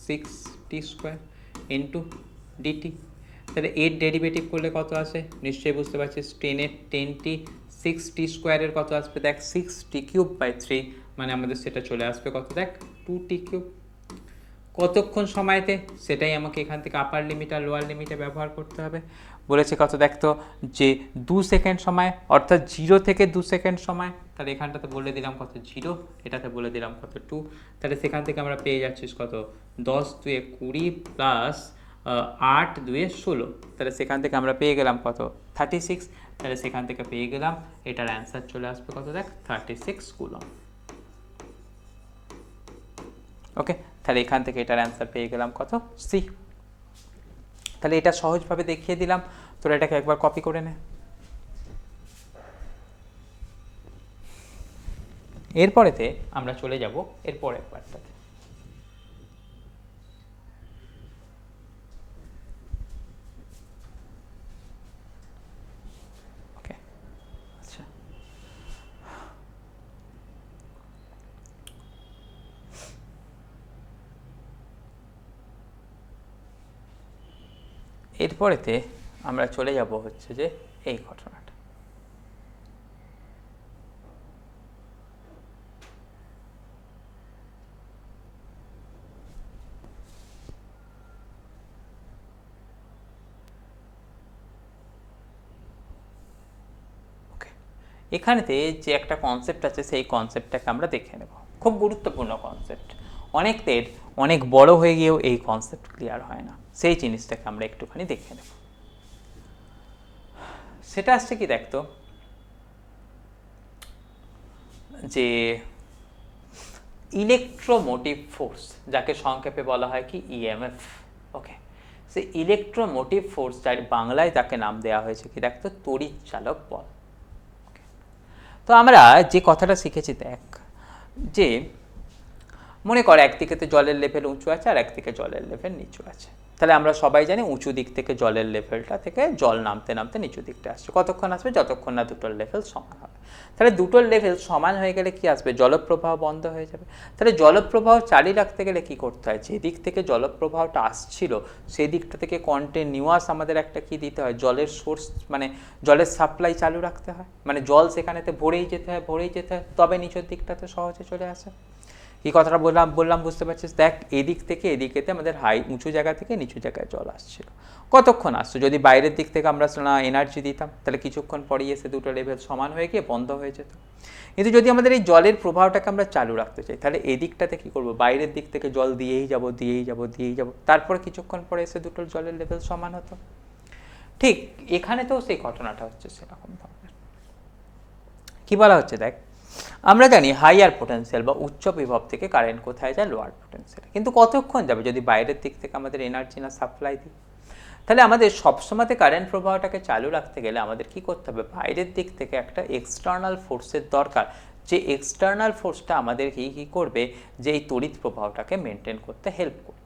60 স্কোয়ার ইন্টু ডিটি, তাহলে এর ডেরিভেটিভ করলে কত আসে নিশ্চয়ই বুঝতে পারছিস, 10-এর 10টি 60 স্কোয়ারের কত আসবে দেখ 60 কিউব বাই 3, মানে আমাদের সেটা চলে আসবে কত দেখ 2t কিউব। কতক্ষণ সময়তে সেটাই আমাকে এখান থেকে আপার লিমিট আর লোয়ার লিমিটে ব্যবহার করতে হবে। বলেছে কত দেখ তো, যে 2 সেকেন্ড সময়, অর্থাৎ 0 থেকে 2 সেকেন্ড সময়, তাহলে এখানটাতে বলে দিলাম কত 0, এটাতে বলে দিলাম কত 2, তাহলে সেখান থেকে আমরা পেয়ে যাচ্ছিস কত 10 2 20 প্লাস 8 2 16, তাহলে সেখান থেকে আমরা পেয়ে গেলাম কত 36, তাহলে সেখান থেকে পেয়ে গেলাম এটার অ্যান্সার চলে আসবে কত দেখ 36 কুলম্ব। ওকে, তাহলে এখান থেকে এটার অ্যান্সার পেয়ে গেলাম কত সি। তাহলে এটা সহজভাবে দেখিয়ে দিলাম, তোরা এটাকে একবার কপি করে নে। এরপরেতে আমরা চলে যাব এরপরের পার্টটাতে। এরপরেতে আমরা চলে যাব হচ্ছে যে এই ঘটনাটা। এখানেতে যে একটা কনসেপ্ট আছে সেই কনসেপ্টটাকে আমরা দেখে নেব, খুব গুরুত্বপূর্ণ কনসেপ্ট। অনেকদের অনেক বড় হয়ে গিয়েও এই কনসেপ্ট ক্লিয়ার হয় না, সেই জিনিসটাকে আমরা একটুখানি দেখে নেব। সেটা আসছে কি দেখতো, যে ইলেকট্রোমোটিভ ফোর্স, যাকে সংক্ষেপে বলা হয় কি ইএমএফ। ওকে, সেই ইলেকট্রোমোটিভ ফোর্স, যার বাংলায় তাকে নাম দেওয়া হয়েছে কি দেখতো তড়িৎ চালক বল। তো আমরা যে কথাটা শিখেছি দেখ, যে মনে কর একদিকেতে জলের লেভেল উঁচু আছে আর একদিকে জলের লেভেল নিচু আছে। তাহলে আমরা সবাই জানি উঁচু দিক থেকে জলের লেভেলটা থেকে জল নামতে নামতে নিচু দিকটা আসছে। কতক্ষণ আসবে? যতক্ষণ না দুটোর লেভেল সমান হবে। তাহলে দুটোর লেভেল সমান হয়ে গেলে কি আসবে? জলপ্রবাহ বন্ধ হয়ে যাবে। তাহলে জলপ্রবাহ চালিয়ে রাখতে গেলে কি করতে হয়? যে দিক থেকে জলপ্রবাহটা আসছিল সেই দিকটা থেকে কন্টিনিউয়াস আমাদের একটা কি দিতে হয়? জলের সোর্স, মানে জলের সাপ্লাই চালু রাখতে হয়। মানে জল সেখানেতে ভরেই যেতে হয়, ভরেই যেতে হয়, তবে নিচের দিকটাতে সহজে চলে আসে। এই কথাটা বললাম বুঝতে পারছিস? দেখ, এদিক থেকে এদিকেতে আমাদের উঁচু জায়গা থেকে নিচু জায়গায় জল আসছিল। কতক্ষণ আসতো? যদি বাইরের দিক থেকে আমরা না এনার্জি দিতাম তাহলে কিছুক্ষণ পরেই এসে দুটো লেভেল সমান হয়ে গিয়ে বন্ধ হয়ে যেত। কিন্তু যদি আমাদের এই জলের প্রবাহটাকে আমরা চালু রাখতে চাই তাহলে এই দিকটাতে কী করবো? বাইরের দিক থেকে জল দিয়েই যাব, তারপরে কিছুক্ষণ পরে এসে দুটোর জলের লেভেল সমান হতো। ঠিক এখানে তো সেই ঘটনাটা হচ্ছে সেরকম ধরনের। কী বলা হচ্ছে দেখ, আমরা জানি হাইয়ার পোটেনশিয়াল বা উচ্চ বিভব থেকে কারেন্ট কোথায় যায়? Lower potential. কিন্তু কতক্ষণ যাবে যদি বাইরের দিক থেকে আমাদের এনার্জি না সাপ্লাই দিই? তাহলে আমাদের সবসময়তে কারেন্ট প্রবাহটাকে চালু রাখতে গেলে আমাদের কি করতে হবে? বাইরের দিক থেকে একটা এক্সটার্নাল ফোর্সের দরকার, যে এক্সটার্নাল ফোর্সটা আমাদের কী করবে? যে এই তড়িৎ প্রবাহটাকে মেনটেন করতে হেল্প করবে।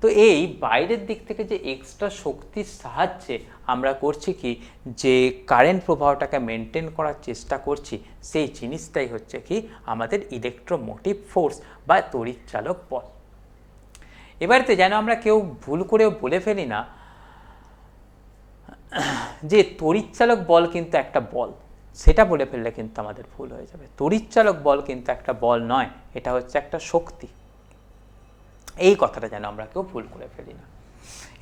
তো এই বাইরের দিক থেকে যে এক্সট্রা শক্তির সাহায্যে আমরা করছি কি, যে কারেন্ট প্রবাহটাকে মেনটেন করার চেষ্টা করছি, সেই জিনিসটাই হচ্ছে কি আমাদের ইলেকট্রোমোটিভ ফোর্স বা তড়িৎ চালক বল। এবারেতে যেন আমরা কেউ ভুল করেও বলে ফেলি না যে তড়িৎচালক বল কিন্তু একটা বল। সেটা বলে ফেললে কিন্তু আমাদের ভুল হয়ে যাবে। তড়িৎচালক বল কিন্তু একটা বল নয়, এটা হচ্ছে একটা শক্তি। এই কথাটা যেন আমরা কেউ ভুল করে ফেলি না।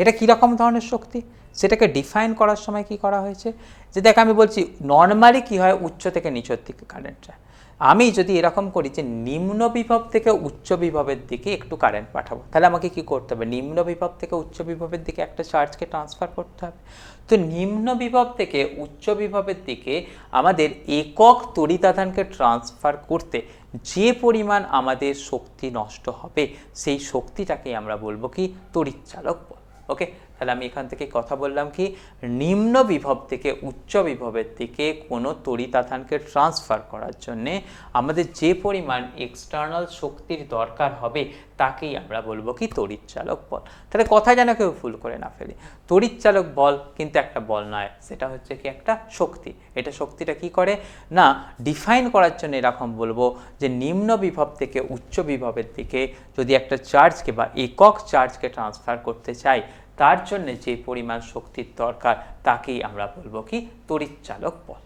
এটা কীরকম ধরনের শক্তি সেটাকে ডিফাইন করার সময় কি করা হয়েছে, যে দেখ আমি বলছি নর্মালি কি হয়, উচ্চ থেকে নিচের দিকে কারেন্ট যায়। আমি যদি এরকম করি যে নিম্ন বিভব থেকে উচ্চ বিভবের দিকে একটু কারেন্ট পাঠাবো, তাহলে আমাকে কি করতে হবে? নিম্ন বিভব থেকে উচ্চ বিভবের দিকে একটা চার্জকে ট্রান্সফার করতে হবে। তো নিম্ন বিভব থেকে উচ্চ বিভবের দিকে আমাদের একক তড়িতাধানকে ট্রান্সফার করতে যে পরিমাণ আমাদের শক্তি নষ্ট হবে, সেই শক্তিটাকে আমরা বলবো কি তড়িৎচালক বল। ওকে, তাহলে আমি এখান থেকে কথা বললাম কি, নিম্ন বিভব থেকে উচ্চ বিভবের দিকে কোনো তড়িতাধানকে ট্রান্সফার করার জন্যে আমাদের যে পরিমাণ এক্সটার্নাল শক্তির দরকার হবে তাকেই আমরা বলবো কি তড়িৎচালক বল। তাহলে কথা যেন কেউ ভুল করে না ফেলে, তড়িৎচালক বল কিন্তু একটা বল নয়, সেটা হচ্ছে কি একটা শক্তি। এটা শক্তিটা কি করে না, ডিফাইন করার জন্য এরকম বলবো যে নিম্ন বিভব থেকে উচ্চ বিভবের দিকে যদি একটা চার্জকে বা একক চার্জকে ট্রান্সফার করতে চাই, তার জন্য যে পরিমাণ শক্তির দরকার তাকেই আমরা বলবো কি তড়িৎচালক বল।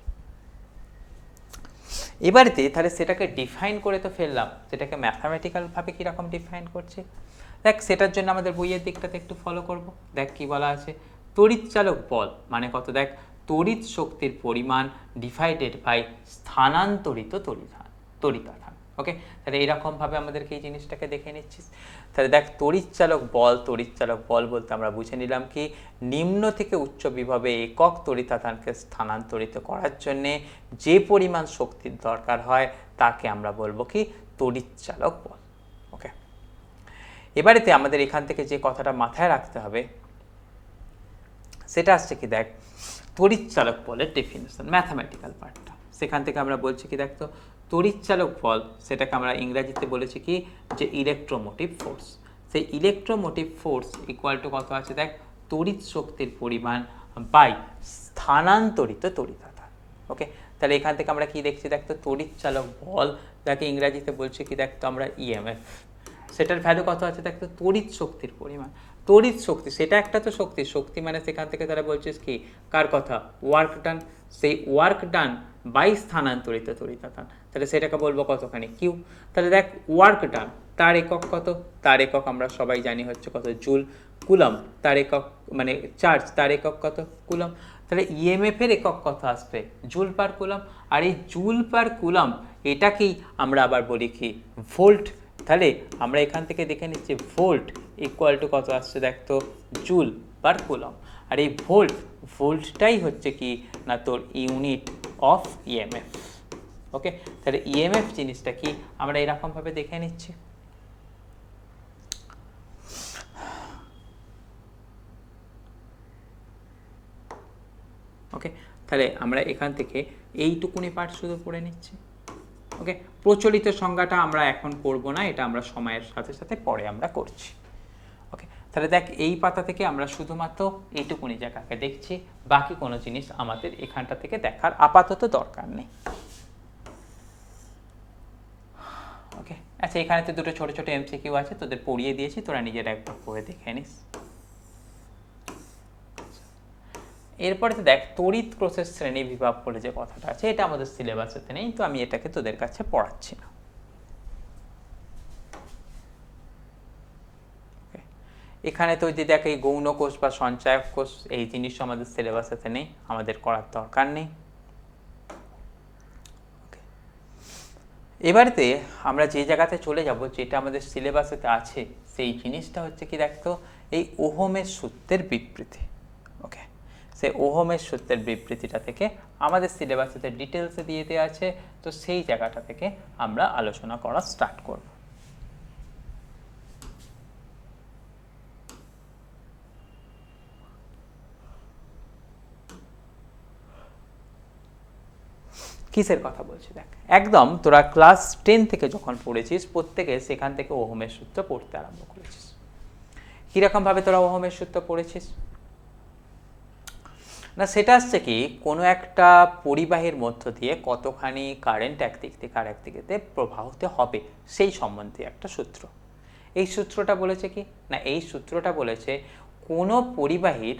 এবারেতে তাহলে সেটাকে ডিফাইন করে তো ফেললাম, সেটাকে ম্যাথামেটিক্যালভাবে কীরকম ডিফাইন করছে দেখ, সেটার জন্য আমাদের বইয়ের দিকটাতে একটু ফলো করব। দেখ কি বলা আছে, তড়িৎচালক বল মানে কত? দেখ, তড়িৎ শক্তির পরিমাণ ডিভাইডেড বাই স্থানান্তরিত তড়িতাধান। ওকে, তাহলে এইরকমভাবে আমাদেরকে এই জিনিসটাকে দেখে নিচ্ছিস। তাহলে দেখ, তড়িৎচালক বল বলতে আমরা বুঝে নিলাম কি, নিম্ন থেকে উচ্চ বিভবে একক তড়িতাধানকে স্থানান্তরিত করার জন্যে যে পরিমাণ শক্তির দরকার হয় তাকে আমরা বলবো কি তড়িৎচালক বল। ওকে, এবারেতে আমাদের এখান থেকে যে কথাটা মাথায় রাখতে হবে সেটা আসছে কি, দেখ তড়িৎচালক বলের ডেফিনেশন, ম্যাথামেটিক্যাল পার্টটা। সেখান থেকে আমরা বলছি কি, দেখ তো তড়িৎচালক বল সেটাকে আমরা ইংরাজিতে বলেছি কি যে ইলেকট্রোমোটিভ ফোর্স। সেই ইলেকট্রোমোটিভ ফোর্স ইকুয়াল টু কত আছে দেখ, তড়িৎ শক্তির পরিমাণ বাই স্থানান্তরিত তড়িতাধান। ওকে, তাহলে এখান থেকে আমরা কি দেখছি, দেখ তো তড়িৎচালক বল যাকে ইংরাজিতে বলছি কি, দেখ তো আমরা ইএমএফ, সেটার ভ্যালু কত আছে দেখ তো তড়িৎ শক্তির পরিমাণ। তড়িৎ শক্তি, সেটা একটা তো শক্তি, শক্তি মানে সেখান থেকে তারা বলছিস কি কার কথা, ওয়ার্ক ডান, সেই ওয়ার্ক ডান বাই স্থানান্তরিত তড়িতাধান, তাহলে সেটাকে বলবো কতখানি কিউ। তাহলে দেখ ওয়ার্ক ডান তার একক কত, তার একক আমরা সবাই জানি হচ্ছে কত জুল, কুলম তার একক মানে চার্জ তার একক কত কুলম, তাহলে ইএমএফ এর একক কত আসবে জুল পার কুলম, আর এই জুল পার কুলম এটাকেই আমরা আবার বলি কি ভোল্ট। তাহলে আমরা এখান থেকে দেখে নিচ্ছি ভোল্ট ইকুয়াল টু কত আসছে দেখ তো জুল পার কুলম, আর এই ভোল্টটাই হচ্ছে কি না তোর ইউনিট অফ ইএমএফ। ওকে, তাহলে ইএমএফ জিনিসটা কি আমরা এরকমভাবে দেখে নিচ্ছি। ওকে, তাহলে আমরা এখান থেকে এইটুকুনি পার্ট শুধু পড়ে নিচ্ছি। ওকে, প্রচলিত সংজ্ঞাটা আমরা এখন করব না, এটা আমরা সময়ের সাথে সাথে পরে আমরা করছি। ওকে, তাহলে দেখ এই পাতা থেকে আমরা শুধুমাত্র এইটুকুনি জায়গাকে দেখছি, বাকি কোনো জিনিস আমাদের এখানটা থেকে দেখার আপাতত দরকার নেই। ওকে, আচ্ছা এখানে তো দুটো ছোট ছোট এমসিকিউ আছে, তোদের পড়িয়ে দিয়েছি, তোরা নিজেরা একবার পড়ে দেখে নিস। এরপরে তো দেখ তড়িৎ প্রসেস শ্রেণী বিভাগ বলে যে কথাটা আছে, এটা আমাদের সিলেবাসেতে নেই, তো আমি এটাকে তোদের কাছে পড়াচ্ছি না। এখানে তো যদি দেখ এই গৌণ কোষ বা সঞ্চায়ক কোষ এই জিনিস আমাদের সিলেবাসেতে নেই, আমাদের করার দরকার নেই। এবারেতে আমরা যে জায়গাতে চলে যাব, যেটা আমাদের সিলেবাসেতে আছে, সেই জিনিসটা হচ্ছে কি দেখতো এই ওহমের সূত্রের বিবৃতি। ওকে, সেই ওহমের সূত্রের বিবৃতিটা থেকে আমাদের সিলেবাসেতে ডিটেলসে দিয়ে দেওয়া আছে, তো সেই জায়গাটা থেকে আমরা আলোচনা করা স্টার্ট করব। কিসের কথা বলছি দেখ, একদম তোরা ক্লাস 10 থেকে যখন পড়েছিস প্রত্যেকে সেখান থেকে ওহমের সূত্র পড়তে আরম্ভ করেছিস। কীরকমভাবে তোরা ওহমের সূত্র পড়েছিস না, সেটা হচ্ছে কি কোনো একটা পরিবাহীর মধ্য দিয়ে কতখানি কারেন্ট একদিক থেকে আর একদিকে প্রবাহিত হবে সেই সম্বন্ধে একটা সূত্র। এই সূত্রটা বলেছে কি না, এই সূত্রটা বলেছে কোনো পরিবাহীর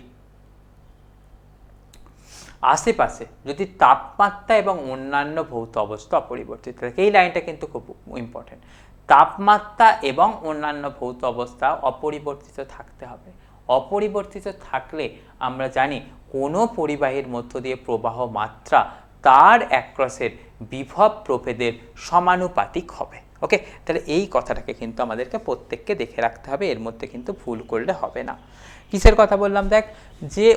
আশেপাশে যদি তাপমাত্রা এবং অন্যান্য ভৌত অবস্থা অপরিবর্তিত থাকে, এই লাইনটা কিন্তু খুব ইম্পর্টেন্ট, তাপমাত্রা এবং অন্যান্য ভৌত অবস্থা অপরিবর্তিত থাকতে হবে। অপরিবর্তিত থাকলে আমরা জানি কোনো পরিবাহীর মধ্য দিয়ে প্রবাহ মাত্রা তার অ্যাক্রসের বিভব প্রভেদের সমানুপাতিক হবে। ওকে, তাহলে এই কথাটাকে কিন্তু আমাদেরকে প্রত্যেককে দেখে রাখতে হবে, এর মধ্যে কিন্তু ভুল করলে হবে না। কিসের কথা বললাম দেখ, যে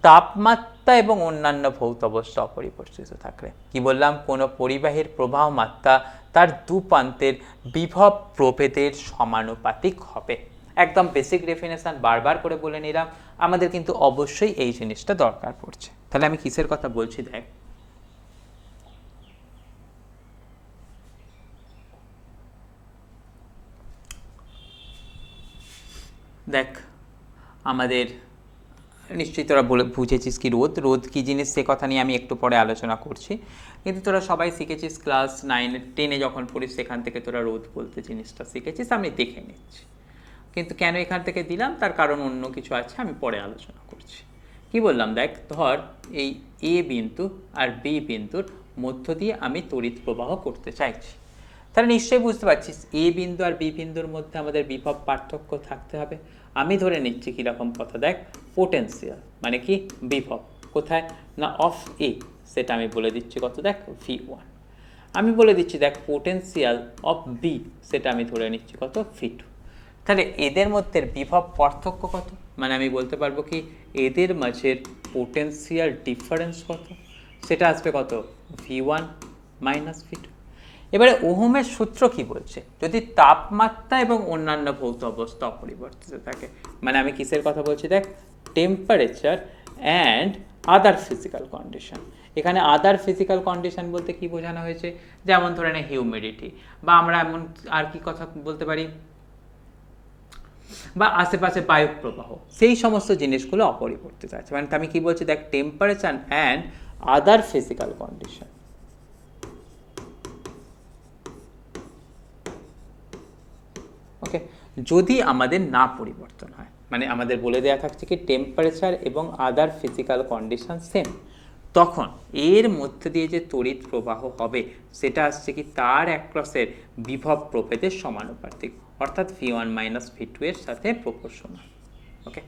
তাপমাত্রা এবং অন্যান্য ভৌত অবস্থা অপরিবর্তিত থাকলে কি বললাম, কোনো পরিবাহীর প্রবাহ মাত্রা তার দুপ্রান্তের বিভব প্রভেদের সমানুপাতিক হবে। একদম বেসিক ডেফিনেশন বারবার করে বলে নিলাম, আমাদের কিন্তু অবশ্যই এই জিনিসটা দরকার পড়ছে। তাহলে আমি কিসের কথা বলছি দেখ, দেখ আমাদের নিশ্চয়ই তোরা বুঝেছিস কি রোদ কী জিনিস, সে কথা নিয়ে আমি একটু পরে আলোচনা করছি, কিন্তু তোরা সবাই শিখেছিস ক্লাস 9-10 যখন পড়িস সেখান থেকে তোরা রোদ বলতে জিনিসটা শিখেছিস, আমি দেখে নিচ্ছি। কিন্তু কেন এখান থেকে দিলাম তার কারণ অন্য কিছু আছে, আমি পরে আলোচনা করছি। কি বললাম দেখ, ধর এই এ বিন্দু আর বি বিন্দুর মধ্য দিয়ে আমি তড়িৎ প্রবাহ করতে চাইছি, তাহলে নিশ্চয়ই বুঝতে পারছিস এ বিন্দু আর বি বিন্দুর মধ্যে আমাদের বিভব পার্থক্য থাকতে হবে। আমি ধরে নিচ্ছি কীরকম কথা দেখ, পোটেন্সিয়াল মানে কি বিভব কোথায় না অফ এ, সেটা আমি বলে দিচ্ছি কত দেখ V1। আমি বলে দিচ্ছি দেখ পোটেন্সিয়াল অফ বি, সেটা আমি ধরে নিচ্ছি কত V2। তাহলে এদের মধ্যে বিভব পার্থক্য কত, মানে আমি বলতে পারবো কি এদের মাঝের পোটেন্সিয়াল ডিফারেন্স কত, সেটা আসবে কত V1 - V2। এবারে ওহমের সূত্র কি বলছে, যদি তাপমাত্রা এবং অন্যান্য ভৌত অবস্থা অপরিবর্তিত থাকে, মানে আমি কিসের কথা বলছি দেখ, temperature and other physical condition. এখানে আদার ফিজিক্যাল কন্ডিশন বলতে কি বোঝানো হয়েছে, যেমন ধরে নে হিউমিডিটি, বা আমরা এমন আর কি কথা বলতে পারি, বা আশেপাশে বায়ু প্রবাহ, সেই সমস্ত জিনিসগুলো অপরিবর্তিত আছে। মানে আমি কি বলছি দেখ, temperature and other physical condition. Okay, okay, যদি আমাদের না পরিবর্তন হয়, মানে আমাদের বলে দেওয়া থাকছে কি টেম্পারেচার এবং আদার ফিজিক্যাল কন্ডিশন সেম, তখন এর মধ্যে দিয়ে যে তড়িৎ প্রবাহ হবে সেটা আসছে কি তার অ্যাক্রসের বিভব প্রভেদের সমানুপাতিক, অর্থাৎ V1 মাইনাস V2 এর সাথে প্রপোর্শনাল। ওকে,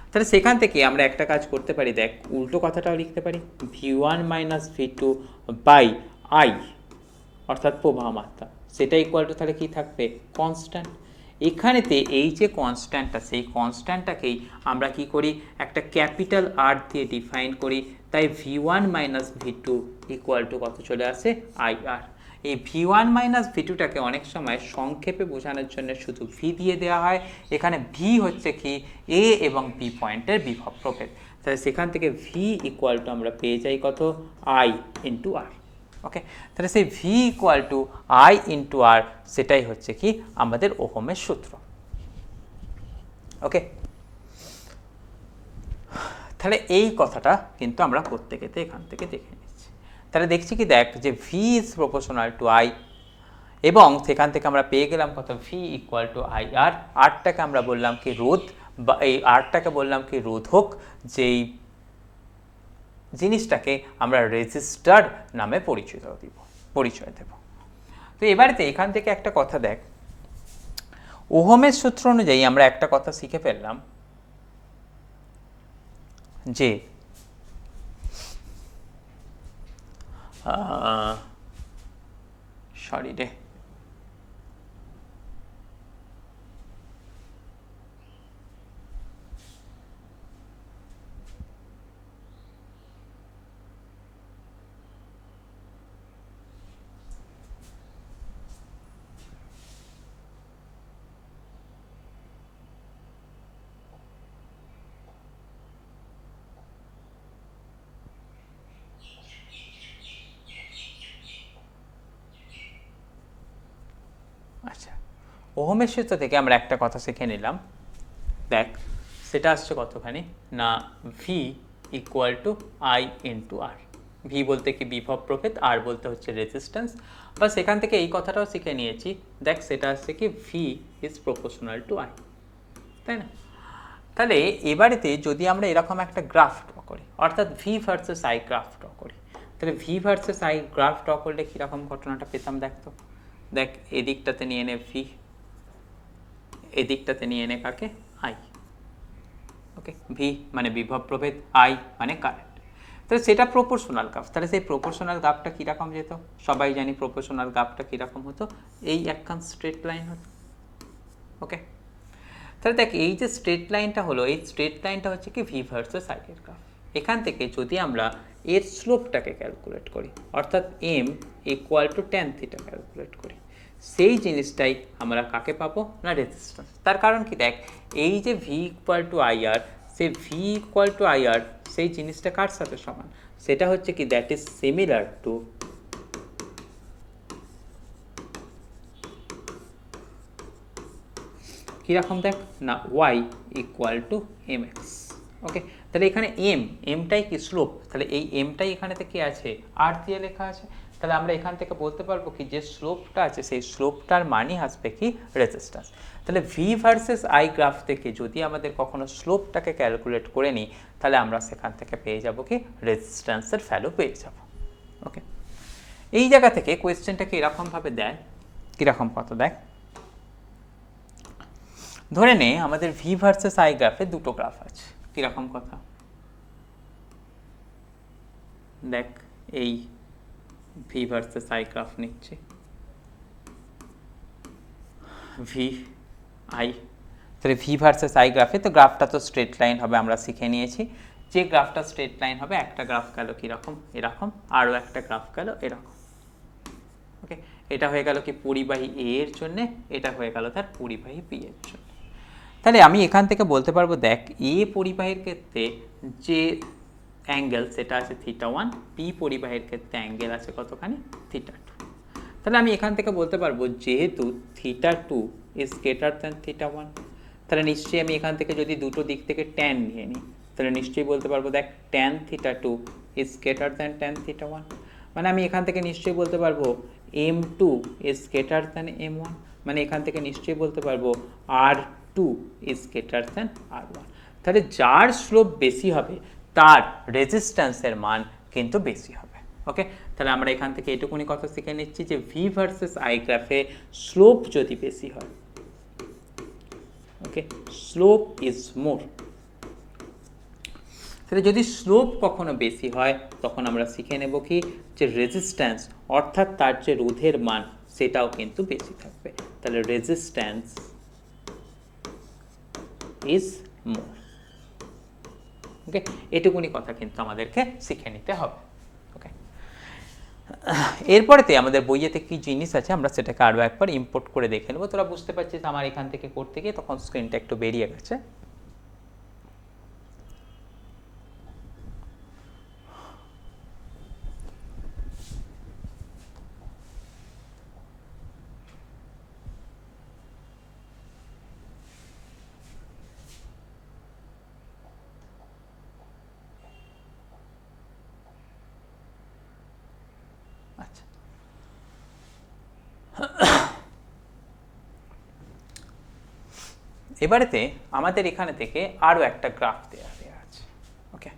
তাহলে সেখান থেকে আমরা একটা কাজ করতে পারি, দেখ উল্টো কথাটাও লিখতে পারি, V1 minus V2 by I, অর্থাৎ প্রবাহ মাত্রা, সেটা ইকুয়াল টু তাহলে কী থাকবে, কনস্ট্যান্ট। এখানেতে এই যে কনস্ট্যান্টটা, সেই কনস্ট্যান্টটাকেই আমরা কি করি, একটা ক্যাপিটাল আর দিয়ে ডিফাইন করি, তাই V1 minus V2 equal to কত চলে আসে, IR। এই V1 মাইনাস V2টাকে অনেক সময় সংক্ষেপে বোঝানোর জন্য শুধু V দিয়ে দেওয়া হয়। এখানে V হচ্ছে কি A এবং B পয়েন্টের বিভব প্রভেদ, তাহলে সেখান থেকে V ইকুয়াল টু আমরা পেয়ে যাই কত, I ইন্টু R। ওকে, তাহলে সেই V equal to I into R, সেটাই হচ্ছে কি আমাদের ওহমের সূত্র। ওকে, তাহলে এই কথাটা কিন্তু আমরা প্রত্যেকেতে এখান থেকে দেখে নিচ্ছি। তাহলে দেখছি কি, দেখ যে V is proportional to I, এবং সেখান থেকে আমরা পেয়ে গেলাম কত, V ইকুয়াল টু IR। আরটাকে আমরা বললাম কি রোধ, বা এই আরটাকে বললাম কি রোধক, যেই জিনিসটাকে আমরা রেজিস্টার নামে পরিচয় দেব। তো এবারেতে এখান থেকে একটা কথা দেখ, ওহমের সূত্র অনুযায়ী আমরা একটা কথা শিখে ফেললাম যে সরি রে, আচ্ছা, ওহমের সূত্র থেকে আমরা একটা কথা শিখে নিলাম, দেখ সেটা আসছে কতখানি না, V equal to I into R। V বলতে কি বিভব প্রভেদ, আর বলতে হচ্ছে রেজিস্ট্যান্স, বা সেখান থেকে এই কথাটাও শিখে নিয়েছি, দেখ সেটা আসছে কি V is proportional to I, তাই না? তাহলে এবারেতে যদি আমরা এরকম একটা গ্রাফ ড্র করি, অর্থাৎ V versus I graph draw করি, তাহলে V versus I graph draw করলে কীরকম ঘটনাটা পেতাম, দেখ তো, দেখ এদিকটাতে নিয়ে নে V, এদিকটাতে নিয়ে নে কাকে, I। ওকে, V মানে বিভব প্রভেদ, I মানে কারেন্ট, তাহলে সেটা প্রপোর্শনাল গ্রাফ। তাহলে সেই প্রপোর্শনাল গ্রাফটা কীরকম যেত, সবাই জানি প্রপোর্শনাল গ্রাফটা কীরকম হতো, এই একখান স্ট্রেট লাইন হতো। ওকে, তাহলে দেখ এই যে স্ট্রেট লাইনটা হলো, এই স্ট্রেট লাইনটা হচ্ছে কি V ভার্সেস I এর গ্রাফ। এখান থেকে যদি আমরা এর স্লোপটাকে ক্যালকুলেট করি, অর্থাৎ M equal to tan theta calculate করি, সেই জিনিসটাই আমরা কাকে পাবো না, রেজিস্ট্যান্স। তার কারণ কি, দেখ এই যে V ইকুয়াল টু IR, সেই V ইকুয়াল টু IR সেই জিনিসটা কার সাথে সমান, সেটা হচ্ছে কি দ্যাট ইজ সিমিলার টু কীরকম, দেখ না Y ইকুয়াল টু mx। ওকে, তাহলে এখানে এমটাই কি স্লোপ, তাহলে এই এমটাই এখানে থেকে আছে আর দিয়ে লেখা আছে, তাহলে আমরা এখান থেকে বলতে পারবো কি যে স্লোপটা আছে সেই স্লোপটার মানই আসবে কি রেজিস্ট্যান্স। তাহলে V ভার্সেস I গ্রাফ থেকে যদি আমাদের কখনো স্লোপটাকে ক্যালকুলেট করে নিই, তাহলে আমরা সেখান থেকে পেয়ে যাব কি রেজিস্ট্যান্সের ভ্যালু পেয়ে যাব। ওকে, এই জায়গা থেকে কোয়েশ্চেনটাকে এরকমভাবে দেয়, কীরকম কত দেখ, ধরে নে আমাদের V ভার্সেস I গ্রাফে দুটো গ্রাফ আছে, কীরকম কথা, দেখ এই V ভার্সেস I গ্রাফ নিচ্ছি, VI, তাহলে V ভার্সেস I গ্রাফে তো গ্রাফটা তো স্ট্রেট লাইন হবে, আমরা শিখে নিয়েছি যে গ্রাফটা স্ট্রেট লাইন হবে, একটা গ্রাফ গেল কীরকম এরকম, আরও একটা গ্রাফ গেল এরকম। ওকে, এটা হয়ে গেল কি পরিবাহী A এর জন্যে, এটা হয়ে গেল তার পরিবাহী B এর জন্য। তাহলে আমি এখান থেকে বলতে পারবো, দেখ A পরিবাহীর ক্ষেত্রে যে অ্যাঙ্গেল সেটা আছে θ1, B পরিবাহীর ক্ষেত্রে অ্যাঙ্গেল আছে কতখানি, θ2। তাহলে আমি এখান থেকে বলতে পারবো যেহেতু θ2 ইজ গ্রেটার দ্যান θ1, তাহলে নিশ্চয়ই আমি এখান থেকে যদি দুটো দিক থেকে ট্যান নিয়ে নিই, তাহলে নিশ্চয়ই বলতে পারবো দেখ tan θ2 is greater than tan θ1, মানে আমি এখান থেকে নিশ্চয়ই বলতে পারবো M2 is greater than M1। মানে এখান থেকে নিশ্চয়ই বলতে পারবো R2 is greater than R1। তাহলে যার স্লোপ বেশি হবে তার রেজিস্ট্যান্সের মান কিন্তু বেশি হবে। ওকে, তাহলে আমরা এখান থেকে এটুকুনি কথা শিখে নিচ্ছি যে ভি ভার্সেস আই গ্রাফে স্লোপ যদি বেশি হয়, ওকে, স্লোপ ইজ মোর। তাহলে যদি স্লোপ কখনো বেশি হয় তখন আমরা শিখে নেব কি যে রেজিস্ট্যান্স অর্থাৎ তার যে রোধের মান সেটাও কিন্তু বেশি থাকবে। তাহলে রেজিস্ট্যান্স ইজ মোর। ওকে, এটুকুনি কথা কিন্তু আমাদেরকে শিখে নিতে হবে। ওকে, এরপরেতে আমাদের বইয়েতে কি জিনিস আছে আমরা সেটাকে আরও একবার ইম্পোর্ট করে দেখে নেবো। তোরা বুঝতে পারছিস আমার এখান থেকে করতে গিয়ে তখন স্ক্রিনটা একটু বেরিয়ে গেছে। আচ্ছা, এবারেতে আমাদের এখানে থেকে আরও একটা গ্রাফ দেওয়া আছে। ওকে,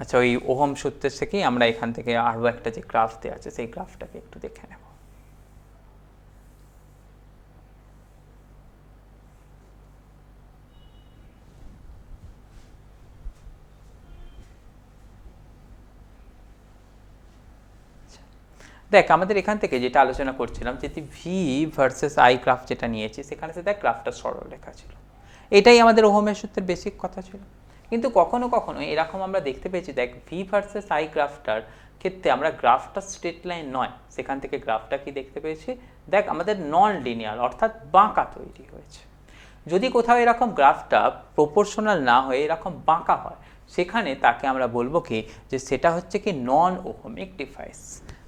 আচ্ছা, ওই ওহম সূত্রের থেকেই আমরা এখান থেকে আরও একটা যে গ্রাফ দেওয়া আছে সেই গ্রাফটাকে একটু দেখে নেব। দেখ আমাদের এখান থেকে যেটা আলোচনা করছিলাম যে ভি ভার্সেস আই গ্রাফ যেটা নিয়েছি সেখানে সে দেখ গ্রাফটা সরল রেখা ছিল, এটাই আমাদের ওহমের সূত্রের বেসিক কথা ছিল। কিন্তু কখনো কখনো এরকম আমরা দেখতে পেয়েছি, দেখ ভি ভার্সেস আই গ্রাফটার ক্ষেত্রে আমরা গ্রাফটা স্ট্রেট লাইন নয়, সেখান থেকে গ্রাফটা কি দেখতে পেয়েছি, দেখ আমাদের নন লিনিয়ার অর্থাৎ বাঁকা তৈরি হয়েছে। যদি কোথাও এরকম গ্রাফটা প্রপোর্শনাল না হয়ে এরকম বাঁকা হয় সেখানে তাকে আমরা বলবো কি যে সেটা হচ্ছে কি নন ওহমিক ডিভাইস।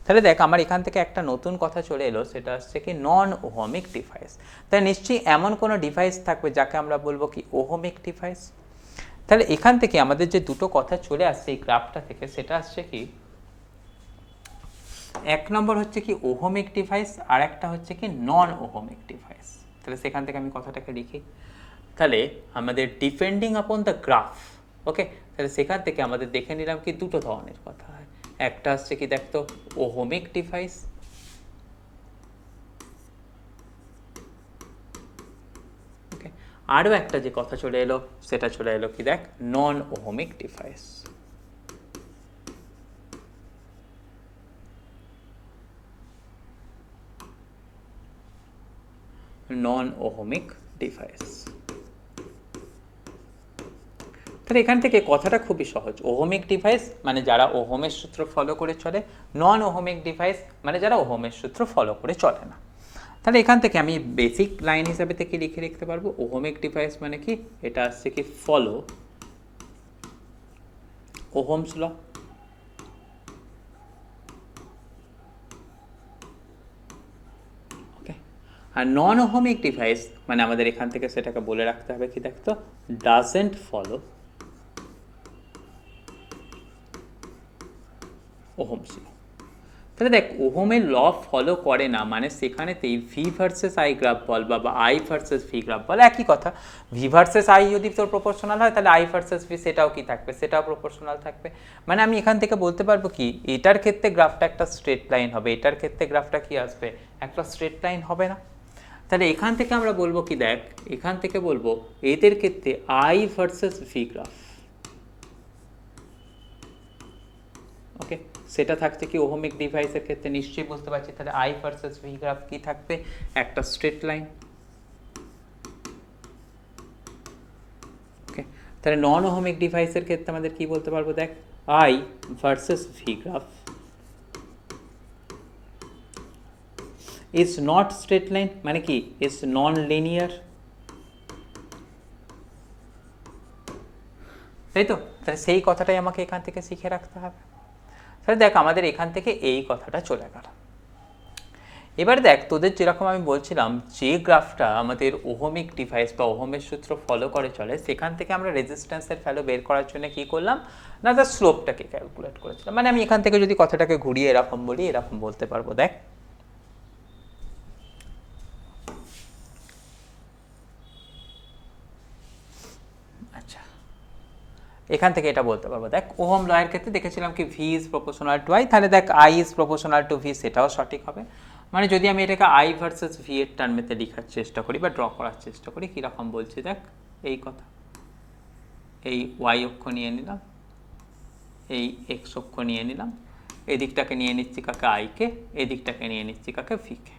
তাহলে দেখ আমার এখান থেকে একটা নতুন কথা চলে এলো, সেটা হচ্ছে কি নন ওহমিক ডিভাইস। তাই নিশ্চয়ই এমন কোনো ডিভাইস থাকবে যাকে আমরা বলবো কি ওহমিক ডিভাইস। তাহলে এখান থেকে আমাদের যে দুটো কথা চলে আসছে এই গ্রাফটা থেকে সেটা আসছে কি, এক নম্বর হচ্ছে কি ওহমিক ডিভাইস আর একটা হচ্ছে কি নন ওহমিক ডিভাইস। তাহলে সেখান থেকে আমি কথাটাকে লিখি, তাহলে আমাদের depending upon the graph. Okay, তাহলে সেখান থেকে আমাদের দেখে নিলাম কি দুটো ধরনের কথা হয়, একটা হচ্ছে কি দেখতো ওহমিক ডিভাইস, ওকে, আরও একটা যে কথা চলে এলো সেটা চলে এলো কি দেখ non ohmic device. Non ohmic device. তাহলে এখান থেকে কথাটা খুবই সহজ, ওহমিক ডিভাইস মানে যারা ওহমের সূত্র ফলো করে চলে, নন ওহমিক ডিভাইস মানে যারা ওহমের সূত্র ফলো করে চলে না। তাহলে এখান থেকে আমি বেসিক লাইন হিসাবে থেকে লিখে রাখতে পারবো ওহমিক ডিভাইস মানে কি, এটা আসছে কি ফলো ওহমস ল। ওকে, আর নন ওহমিক ডিভাইস মানে আমাদের এখান থেকে সেটাকে বলে রাখতে হবে কি দেখতো ডাজেন্ট ফলো ওহমস ল। তাহলে দেখ ওহমের ল ফলো করে না মানে সেখানেতেই ভি ভার্সেস আই গ্রাফ বল বা আই ভার্সেস ভি গ্রাফ বল একই কথা। ভি ভার্সেস আই যদি তোর প্রপোর্শনাল হয় তাহলে আই ভার্সেস ভি সেটাও কি থাকবে, সেটাও প্রপোর্শনাল থাকবে। মানে আমি এখান থেকে বলতে পারবো কি এটার ক্ষেত্রে গ্রাফটা একটা স্ট্রেট লাইন হবে, এটার ক্ষেত্রে গ্রাফটা কি আসবে একটা স্ট্রেট লাইন হবে না। তাহলে এখান থেকে আমরা বলবো কি দেখ এখান থেকে বলবো এদের ক্ষেত্রে আই ভার্সেস ভি গ্রাফ। ওকে, সেটা থাকছে কি ওহমিক ডিভাইসের ক্ষেত্রে নিশ্চয়ই বুঝতে পারছি। তাহলে আই ভার্সেস ভি গ্রাফ কি থাকবে একটা স্ট্রেট লাইন। ওকে, তাহলে নন ওহমিক ডিভাইসের ক্ষেত্রে আমাদের কি বলতে পারবো দেখ I versus V graph is not straight line মানে কি ইজ নন লিনিয়ার, তাই তো। তাহলে সেই কথাটাই আমাকে এখান থেকে শিখে রাখতে হবে। তাহলে দেখ আমাদের এখান থেকে এই কথাটা চলে গেল। এবার দেখ তোদের যেরকম আমি বলছিলাম যে গ্রাফটা আমাদের ওহমিক ডিভাইস বা ওহমের সূত্র ফলো করে চলে সেখান থেকে আমরা রেজিস্ট্যান্সের ভ্যালু বের করার জন্য কি করলাম না তার স্লোপটাকে ক্যালকুলেট করেছিলাম। মানে আমি এখান থেকে যদি কথাটাকে ঘুরিয়ে এরকম বলি এরকম বলতে পারবো দেখ এখান থেকে এটা বলতে পারবো, দেখ ওহম লয়ের ক্ষেত্রে দেখেছিলাম কি V is proportional to I, তাহলে দেখ I is proportional to V, সেটাও সঠিক হবে। মানে যদি আমি এটাকে আই ভার্সেস ভি এর টার্মেতে লেখার চেষ্টা করি বা ড্র করার চেষ্টা করি, কীরকম বলছি দেখ, এই কথা, এই ওয়াই অক্ষ নিয়ে নিলাম, এই এক্স অক্ষ নিয়ে নিলাম, এদিকটাকে নিয়ে নিচ্ছি কাকে আইকে, এদিকটাকে নিয়ে নিচ্ছি কাকে ভিকে।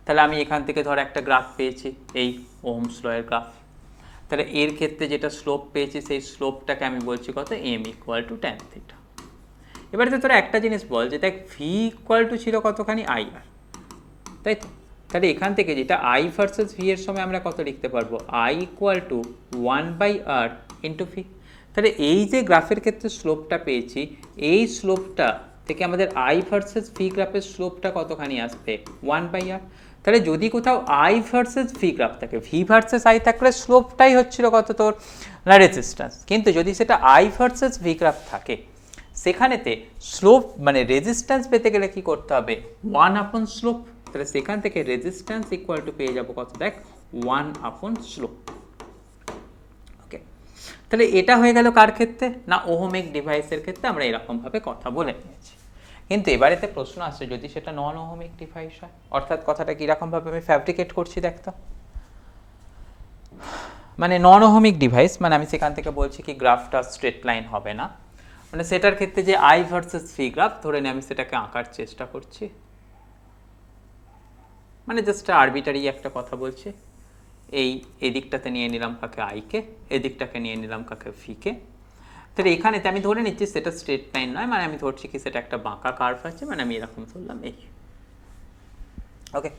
তাহলে আমি এখান থেকে ধর একটা গ্রাফ পেয়েছি, এই ওহমস লয়ের গ্রাফ। তাহলে এর ক্ষেত্রে যেটা স্লোপ পেয়েছি সেই স্লোপটাকে আমি বলছি কত, m equal to tan theta. এবারে তো তোরা একটা জিনিস বল যে দেখ ভি ইকুয়াল টু ছিল কতখানি আই আর, তাই তো? তাহলে এখান থেকে যেটা আই ভার্সেস ভি এর সময় আমরা কত লিখতে পারবো, I equal two 1/r into V. তাহলে এই যে গ্রাফের ক্ষেত্রে স্লোপটা পেয়েছি, এই স্লোপটা থেকে আমাদের আই ভার্সেস ভি গ্রাফের স্লোপটা কতখানি আসবে, 1/r। তাহলে যদি কোথাও আই ভার্সেস ভি গ্রাফ থাকে, ভি ভার্সেস আই থাকলে স্লোপটাই হচ্ছিল কত তোর, না রেজিস্ট্যান্স। কিন্তু যদি সেটা আই ভার্সেস ভি গ্রাফ থাকে, সেখানেতে স্লোপ মানে রেজিস্ট্যান্স পেতে গেলে কি করতে হবে, 1/, স্লোপ। তাহলে সেখান থেকে রেজিস্ট্যান্স ইকুয়াল টু পেয়ে যাবো কত, দেখ 1/, স্লোপ। ওকে, তাহলে এটা হয়ে গেল কার ক্ষেত্রে, না ওহমিক ডিভাইসের ক্ষেত্রে আমরা এরকমভাবে কথা বলে নিয়েছি। কিন্তু এবারেতে প্রশ্ন আসছে যদি সেটা নন ওহমিক ডিভাইস হয়, অর্থাৎ কথাটা কীরকমভাবে আমি ফ্যাব্রিকেট করছি দেখতো। মানে নন ওহমিক ডিভাইস মানে আমি সেখান থেকে বলছি কি গ্রাফটা স্ট্রেট লাইন হবে না, মানে সেটার ক্ষেত্রে যে আই ভার্সেস ভি গ্রাফ ধরে নিয়ে আমি সেটাকে আঁকার চেষ্টা করছি, মানে জাস্ট আরবিটারি একটা কথা বলছি। এই এদিকটাতে নিয়ে নিলাম কাকে আইকে, এদিকটাকে নিয়ে নিলাম কাকে ভিকে। তাহলে এখানেতে আমি ধরে নিচ্ছি সেটা স্ট্রেট লাইন নয়, মানে আমি ধরছি কি সেটা একটা বাঁকা কার্ভ আছে, মানে আমি এরকম ধরলাম এই। ওকে,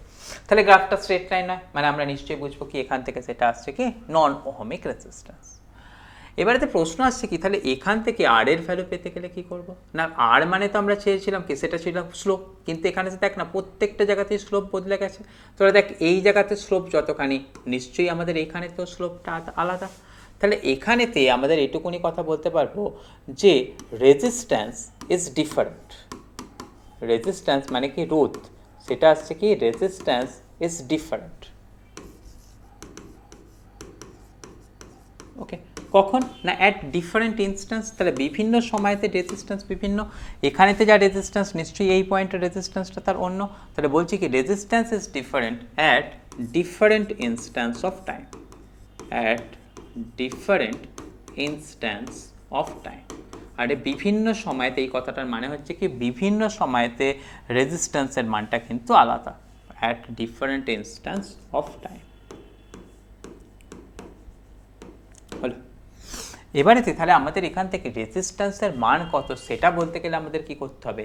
তাহলে গ্রাফটা স্ট্রেট লাইন নয়, মানে আমরা নিশ্চয়ই বুঝবো কি এখান থেকে সেটা আসছে কি নন ওহমিক রেজিস্ট্যান্স। এবারেতে প্রশ্ন আসছে কি তাহলে এখান থেকে আর এর ভ্যালু পেতে গেলে কি করব, না আর মানে তো আমরা চেয়েছিলাম কি সেটা ছিল স্লোপ, কিন্তু এখানে দেখ না প্রত্যেকটা জায়গাতেই স্লোপ বদলে গেছে। তোরা দেখ এই জায়গাতে স্লোপ যতখানি, নিশ্চয়ই আমাদের এখানে তো স্লোপটা আলাদা। তাহলে এখানেতে আমাদের এটুকুনি কথা বলতে পারবো যে রেজিস্ট্যান্স ইজ ডিফারেন্ট। রেজিস্ট্যান্স মানে কি রোধ, সেটা আসছে কি রেজিস্ট্যান্স ইজ ডিফারেন্ট। ওকে, কখন, না অ্যাট ডিফারেন্ট ইনস্ট্যান্স। তাহলে বিভিন্ন সময়তে রেজিস্ট্যান্স বিভিন্ন, এখানেতে যা রেজিস্ট্যান্স নিশ্চয়ই এই পয়েন্টের রেজিস্ট্যান্সটা তার অন্য। তাহলে বলছি কি resistance is different at different instance of time, at different instance of time. আর বিভিন্ন সময়তে এই কথাটার মানে হচ্ছে কি বিভিন্ন সময়তে রেজিস্ট্যান্সের মানটা কিন্তু আলাদা, at different instance of time. হলো, এবারেতে তাহলে আমাদের এখান থেকে রেজিস্ট্যান্সের মান কত সেটা বলতে গেলে আমাদের কি করতে হবে,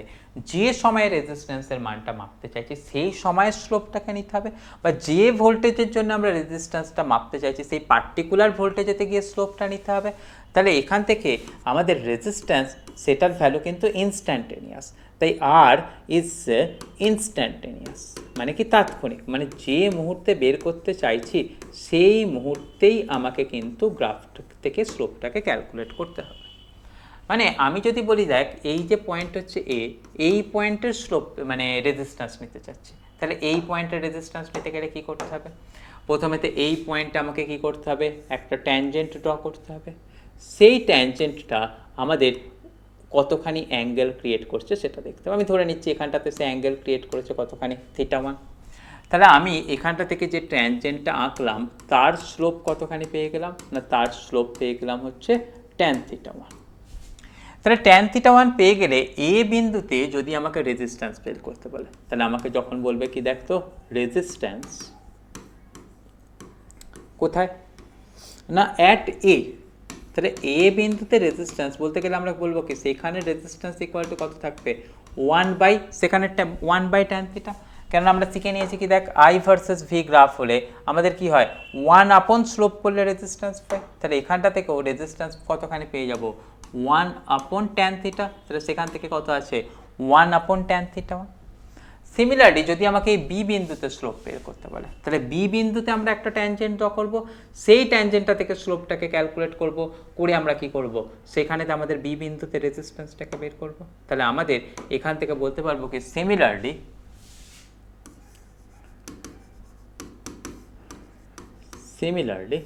যে সময়ে রেজিস্ট্যান্সের মানটা মাপতে চাইছি সেই সময়ের স্লোপটাকে নিতে হবে, বা যে ভোল্টেজের জন্য আমরা রেজিস্ট্যান্সটা মাপতে চাইছি সেই পার্টিকুলার ভোল্টেজেতে গিয়ে স্লোপটা নিতে হবে। তাহলে এখান থেকে আমাদের রেজিস্ট্যান্স সেটার ভ্যালু কিন্তু ইনস্ট্যান্টেনিয়াস, তাই আর ইজ ইনস্ট্যান্টেনিয়াস মানে কি তাৎক্ষণিক, মানে যে মুহূর্তে বের করতে চাইছি সেই মুহূর্তেই আমাকে কিন্তু গ্রাফ থেকে স্লোপটাকে ক্যালকুলেট করতে হবে। মানে আমি যদি বলি দেখ এই যে পয়েন্ট হচ্ছে এ, এই পয়েন্টের স্লোপ মানে রেজিস্ট্যান্স নিতে চাচ্ছি, তাহলে এই পয়েন্টের রেজিস্ট্যান্স নিতে গেলে কী করতে হবে, প্রথমেতে এই পয়েন্টে আমাকে কি করতে হবে, একটা ট্যানজেন্ট ড্র করতে হবে। সেই ট্যানজেন্টটা আমাদের কতখানি অ্যাঙ্গেল ক্রিয়েট করছে সেটা দেখতে হবে। আমি ধরে নিচ্ছি এখানটাতে সে অ্যাঙ্গেল ক্রিয়েট করেছে কতখানি, θ1। তাহলে আমি এখানটা থেকে যে ট্যানজেন্টটা আঁকলাম তার স্লোপ কতখানি পেয়ে গেলাম, না তার স্লোপ পেয়ে গেলাম হচ্ছে tan θ1। তাহলে tan θ1 পেয়ে গেলে এ বিন্দুতে যদি আমাকে রেজিস্ট্যান্স বের করতে বলে, তাহলে আমাকে যখন বলবে কি দেখ তো রেজিস্ট্যান্স কোথায়, না অ্যাট এ। তাহলে এ বিন্দুতে রেজিস্ট্যান্স বলতে গেলে আমরা বলবো কি সেখানে রেজিস্ট্যান্স ইকুয়াল টু কত থাকবে, 1/, সেখানে 1/tan θ। কেননা আমরা শিখে নিয়েছি কি দেখ আই ভার্সেস ভি গ্রাফ হলে আমাদের কি হয় 1/, স্লোপ করলে রেজিস্ট্যান্স পাই। তাহলে এখানটা থেকেও রেজিস্ট্যান্স কতখানি পেয়ে যাব, 1/tan θ। তাহলে সেখান থেকে কত আছে 1/tan θ1। সিমিলারলি যদি আমাকে এই বি বিন্দুতে স্লোপ বের করতে বলে, তাহলে বি বিন্দুতে আমরা একটা ট্যানজেন্ট ড্র করব, সেই ট্যানজেন্টটা থেকে স্লোপটাকে ক্যালকুলেট করব, করে আমরা কি করব সেখানেতে আমাদের বি বিন্দুতে রেজিস্ট্যান্সটাকে বের করব। তাহলে আমাদের এখান থেকে বলতে পারবো কি সিমিলারলি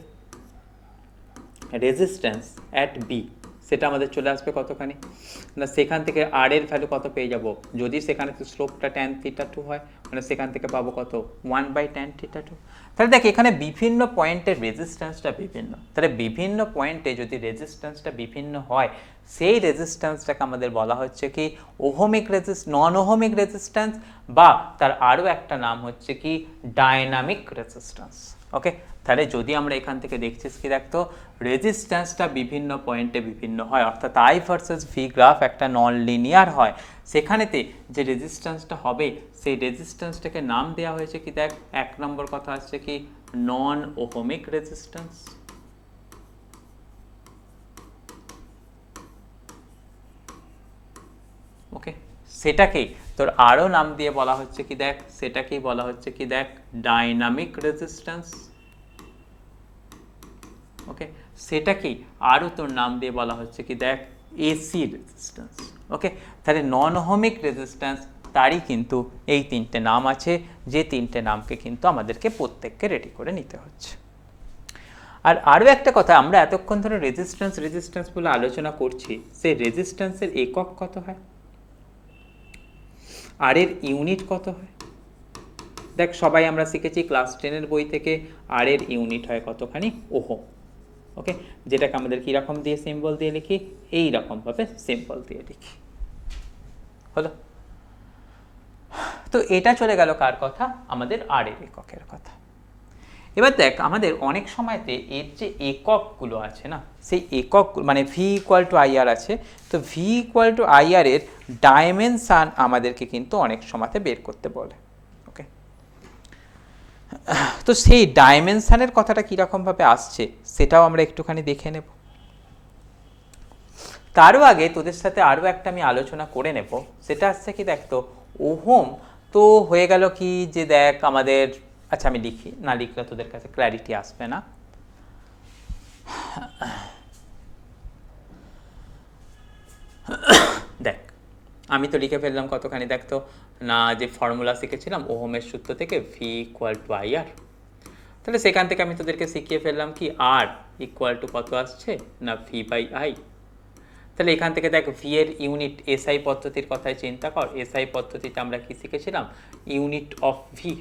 রেজিস্ট্যান্স অ্যাট বি, সেটা আমাদের চলে আসবে কতখানি না, সেখান থেকে আর এর ভ্যালু কত পেয়ে যাব, যদি সেখানে তো স্লোপটা tan θ2 হয়, মানে সেখান থেকে পাবো কত 1/tan θ2। তাহলে দেখ এখানে বিভিন্ন পয়েন্টের রেজিস্ট্যান্সটা বিভিন্ন, তাহলে বিভিন্ন পয়েন্টে যদি রেজিস্ট্যান্সটা বিভিন্ন হয় সেই রেজিস্ট্যান্সটাকে আমাদের বলা হচ্ছে কি ওহমিক নন ওহমিক রেজিস্ট্যান্স, বা তার আরও একটা নাম হচ্ছে কি ডায়নামিক রেজিস্ট্যান্স। ওকে, তাহলে যদি আমরা এখান থেকে দেখছিস কি দেখতো রেজিস্ট্যান্সটা বিভিন্ন পয়েন্টে বিভিন্ন হয়, অর্থাৎ আই ভার্সেস ভি গ্রাফ একটা নন লিনিয়ার হয়, সেখানেতে যে রেজিস্ট্যান্সটা হবে সেই রেজিস্ট্যান্সটাকে নাম দেওয়া হয়েছে কি দেখ, এক নম্বর কথা হচ্ছে কি নন ওহমিক রেজিস্ট্যান্স। ওকে, সেটাকেই তোর আরও নাম দিয়ে বলা হচ্ছে কি দেখ, সেটাকেই বলা হচ্ছে কি দেখ ডাইনামিক রেজিস্ট্যান্স। ওকে, সেটাকেই আরও তোর নাম দিয়ে বলা হচ্ছে কি দেখ এসি রেজিস্ট্যান্স। ওকে, তাহলে নন ওহমিক রেজিস্ট্যান্স তারই কিন্তু এই তিনটে নাম আছে, যে তিনটে নামকে কিন্তু আমাদেরকে প্রত্যেককে রেডি করে নিতে হচ্ছে। আর আরও একটা কথা, আমরা এতক্ষণ ধরে রেজিস্ট্যান্স বলে আলোচনা করছি, সেই রেজিস্ট্যান্সের একক কত হয়, আর এর ইউনিট কত হয়। দেখ সবাই আমরা শিখেছি ক্লাস 10-এর বই থেকে আর এর ইউনিট হয় কতখানি ওহম। ওকে, যেটাকে আমাদের কীরকম দিয়ে সিম্বল দিয়ে লিখি, এই রকমভাবে সিম্বল দিয়ে লিখি, হলো। তো এটা চলে গেল কার কথা, আমাদের আর এর এককের কথা। এবার দেখ আমাদের অনেক সময়তে এর যে এককগুলো আছে না, সেই একক মানে ভি ইকুয়াল টু আইআর আছে, তো ভি ইকুয়াল টু আইআর এর ডাইমেনশান আমাদেরকে কিন্তু অনেক সময়তে বের করতে বলে। ওকে, তো সেই ডাইমেনশানের কথাটা কীরকমভাবে আসছে সেটাও আমরা একটুখানি দেখে নেব। তারও আগে তোদের সাথে আরও একটা আমি আলোচনা করে নেব, সেটা আসছে কি দেখ, তো ওহম তো হয়ে গেল কি যে দেখ আমাদের, আচ্ছা আমি লিখি, না লিখলে তোদের কাছে ক্ল্যারিটি আসবে না। দেখ আমি তো লিখে ফেললাম কতখানি দেখ তো না, যে ফর্মুলা শিখেছিলাম ওহমের সূত্র থেকে ভি ইকুয়াল টু আইআর, তাহলে সেখান থেকে আমি তোদেরকে শিখিয়ে ফেললাম কি আর ইকুয়াল টু কত আসছে না ভি বাই আই। তাহলে এখান থেকে দেখ ভি এর ইউনিট এসআই পদ্ধতির কথায় চিন্তা কর, এসআই পদ্ধতিতে আমরা কি শিখেছিলাম ইউনিট অফ ভি,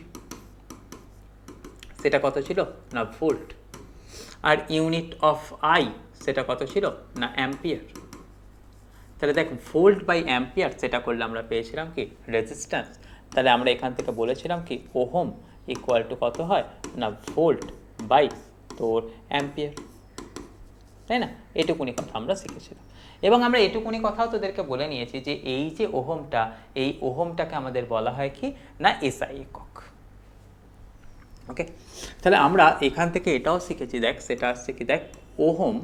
সেটা কত ছিল না ভোল্ট, আর ইউনিট অফ আই সেটা কত ছিল না অ্যাম্পিয়ার। তাহলে দেখ ভোল্ট বাই অ্যাম্পিয়ার সেটা করলে আমরা পেয়েছিলাম কি রেজিস্ট্যান্স, তাহলে আমরা এখান থেকে বলেছিলাম কি ওহম ইকুয়াল টু কত হয় না ভোল্ট বাই তোর অ্যাম্পিয়ার, তাই না, এটুকুনি কথা আমরা শিখেছিলাম। এবং আমরা এটুকুনি কথাও তোদেরকে বলে নিয়েছি যে এই যে ওহমটা, এই ওহমটাকে আমাদের বলা হয় কি না এসআই একক। ওকে, তাহলে আমরা এখান থেকে এটাও শিখেছি দেখ, সেটা আসছে কি দেখ ohm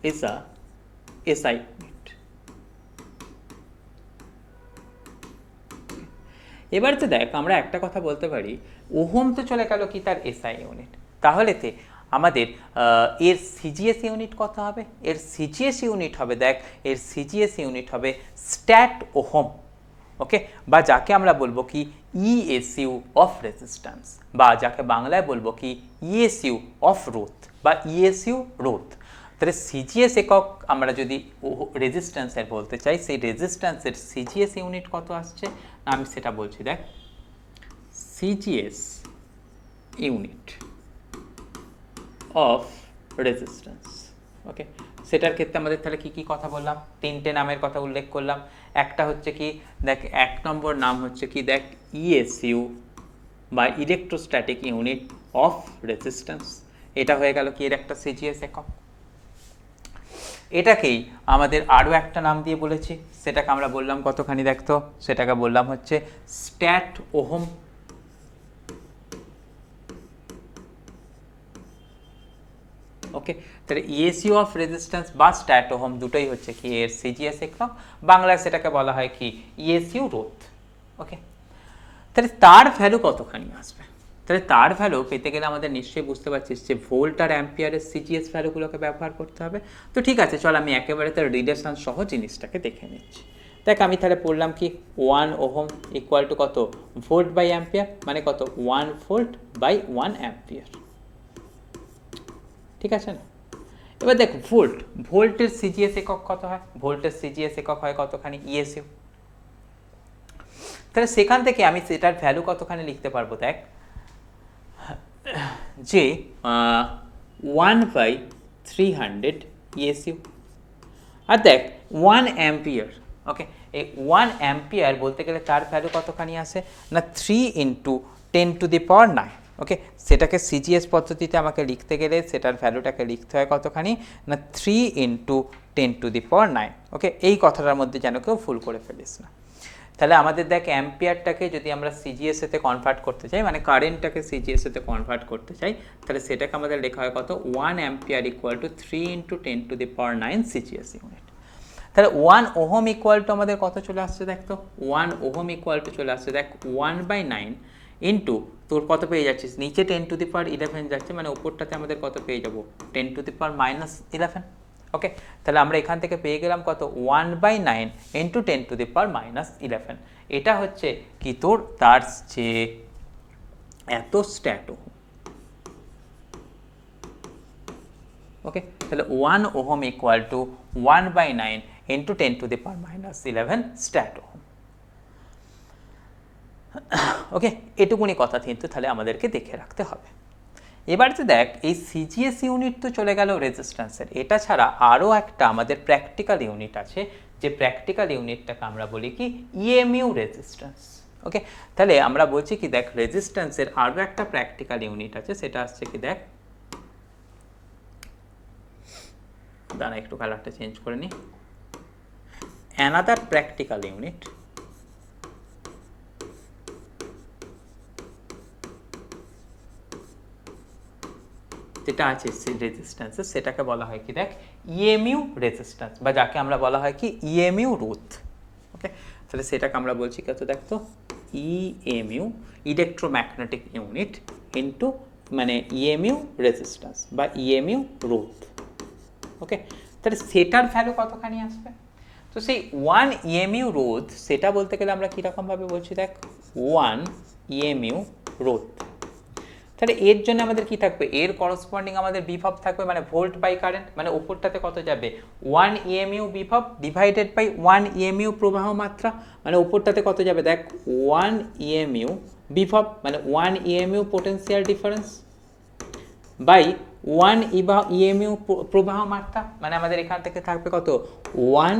is a SI unit. এবার তো দেখ আমরা একটা কথা বলতে পারি, ওহম তো চলে গেল কি তার এসআই ইউনিট, তাহলেতে আমাদের এর সিজিএস ইউনিট কত হবে, এর সিজিএস ইউনিট হবে দেখ, এর সিজিএস ইউনিট হবে স্ট্যাট ওহম। ওকে, বা যাকে আমরা বলবো কি ইএসইউ অফ রেজিস্ট্যান্স, বা যাকে বাংলায় বলবো কি ইএসইউ অফ রোধ বা ইএসইউ রোধ। তাহলে সিজিএস একক আমরা যদি রেজিস্ট্যান্সের বলতে চাই, সেই রেজিস্ট্যান্সের সিজিএস ইউনিট কত আসছে, আমি সেটা বলছি দেখ সিজিএস ইউনিট অফ রেজিস্ট্যান্স। ওকে, সেটার ক্ষেত্রে আমাদের তাহলে কী কী কথা বললাম, তিনটে নামের কথা উল্লেখ করলাম। একটা হচ্ছে কি দেখ, এক নম্বর নাম হচ্ছে কি দেখ ইএসইউ বা ইলেকট্রোস্ট্যাটিক ইউনিট অফ রেজিস্ট্যান্স, এটা হয়ে গেল কি এর একটা সিজিএস একক। এটাকেই আমাদের আরও একটা নাম দিয়ে বলেছি, সেটাকে আমরা বললাম কতখানি দেখতো, সেটাকে বললাম হচ্ছে স্ট্যাট ওহম। ওকে, তাহলে ইএসইউ অফ রেজিস্ট্যান্স বা স্ট্যাট ওহম দুটোই হচ্ছে কি এর সিজিএস একক, বাংলায় সেটাকে বলা হয় কি ইএসইউ রোধ। ওকে, তাহলে তার ভ্যালু কতখানি আসবে, তাহলে তার ভ্যালু পেতে গেলে আমাদের নিশ্চয়ই বুঝতে পারছিস যে ভোল্ট আর অ্যাম্পিয়ারের সিজিএস ভ্যালুগুলোকে ব্যবহার করতে হবে। তো ঠিক আছে, চল আমি একেবারে তার রিলেশন সহ জিনিসটাকে দেখে নিচ্ছি। দেখ আমি তাহলে পড়লাম কি 1 ওহম ইকুয়াল টু কত ভোল্ট বাই অ্যাম্পিয়ার, মানে কত 1 ভোল্ট বাই 1 অ্যাম্পিয়ার, ঠিক আছে না। এবার দেখ ভোল্টের সিজিএস একক কত হয়, ভোল্টের সিজিএস একক হয় কতখানি, ইএসইউ। তাহলে সেখান থেকে আমি সেটার ভ্যালু কতখানি লিখতে পারবো, দেখ যে 1/300 ইএসইউ। আর দেখ 1 অ্যাম্পিয়ার, ওকে, এই 1 অ্যাম্পিয়ার বলতে গেলে তার ভ্যালু কতখানি আসে না 3 × 10⁹, ওকে। সেটাকে সিজিএস পদ্ধতিতে আমাকে লিখতে গেলে সেটার ভ্যালুটাকে লিখতে হয় কতখানি না 3 × 10⁹, ওকে। এই কথাটার মধ্যে যেন কেউ ভুল করে ফেলিস না। তাহলে আমাদের দেখ অ্যাম্পিয়ারটাকে যদি আমরা সিজিএসএতে কনভার্ট করতে চাই, মানে কারেন্টটাকে সিজিএসএতে কনভার্ট করতে চাই, তাহলে সেটাকে আমাদের লেখা হয় কত, 1 অ্যাম্পিয়ার = 3 × 10⁹ সিজিএস ইউনিট। তাহলে 1 ওহম ইকুয়াল টু আমাদের কত চলে আসছে, দেখ তো 1 ওহম ইকুয়াল টু চলে আসছে দেখ 1/9 ইন্টু তোর কত পেয়ে যাচ্ছিস, নিচে 10⁻11 যাচ্ছে, মানে উপরটাতে আমাদের কত পেয়ে যাবো 10⁻−11, ওকে। তাহলে আমরা এখান থেকে পেয়ে গেলাম কত 1/9 × 10⁻−11। এটা হচ্ছে কি তোর তার যে এত স্ট্যাটো, ওকে। তাহলে 1 ohm equal to 1/9 × 10⁻−11 stat ohm, okay. এটুকুনি কথা কিন্তু তাহলে আমাদেরকে দেখে রাখতে হবে। এবার তো দেখ এই সিজিএস ইউনিট তো চলে গেল রেজিস্ট্যান্সের, এটা ছাড়া আরও একটা আমাদের প্র্যাকটিক্যাল ইউনিট আছে, যে প্র্যাকটিক্যাল ইউনিটটাকে আমরা বলি কি ইএমইউ রেজিস্ট্যান্স, ওকে। তাহলে আমরা বলছি কি দেখ রেজিস্ট্যান্সের আরও একটা প্র্যাকটিক্যাল ইউনিট আছে, সেটা আসছে কি দেখ, দাঁড়া একটু কালারটা চেঞ্জ করে নিই, অ্যানাদার প্র্যাকটিক্যাল ইউনিট যেটা আছে রেজিস্ট্যান্সে, সেটাকে বলা হয় কি দেখ ইএমইউ রেজিস্ট্যান্স, বা যাকে আমরা বলা হয় কি ইএমইউ রোধ, ওকে। তাহলে সেটাকে আমরা বলছি কত দেখ তো ইএমইউ ইলেকট্রোম্যাগনেটিক ইউনিট ইনটু মানে ইএমইউ রেজিস্ট্যান্স বা ইএমইউ রোধ, ওকে। তাহলে সেটার ভ্যালু কতখানি আসবে, তো সেই 1 ইএমইউ রোধ সেটা বলতে গেলে আমরা কীরকমভাবে বলছি দেখ 1 ইএমইউ রোধ। তাহলে এর জন্য আমাদের কি থাকবে, এর করসপন্ডিং আমাদের বিভব থাকবে, মানে ভোল্ট বাই কারেন্ট, মানে উপরটাতে কত যাবে 1 ইএমইউ বিভব ডিভাইডেড বাই 1 ইএমইউ প্রবাহ মাত্রা, মানে উপরটাতে কত যাবে দেখ 1 ইএমইউ বিভব, মানে 1 EMU potential difference by 1 EMU প্রবাহ মাত্রা, মানে আমাদের এখান থেকে থাকবে কত 1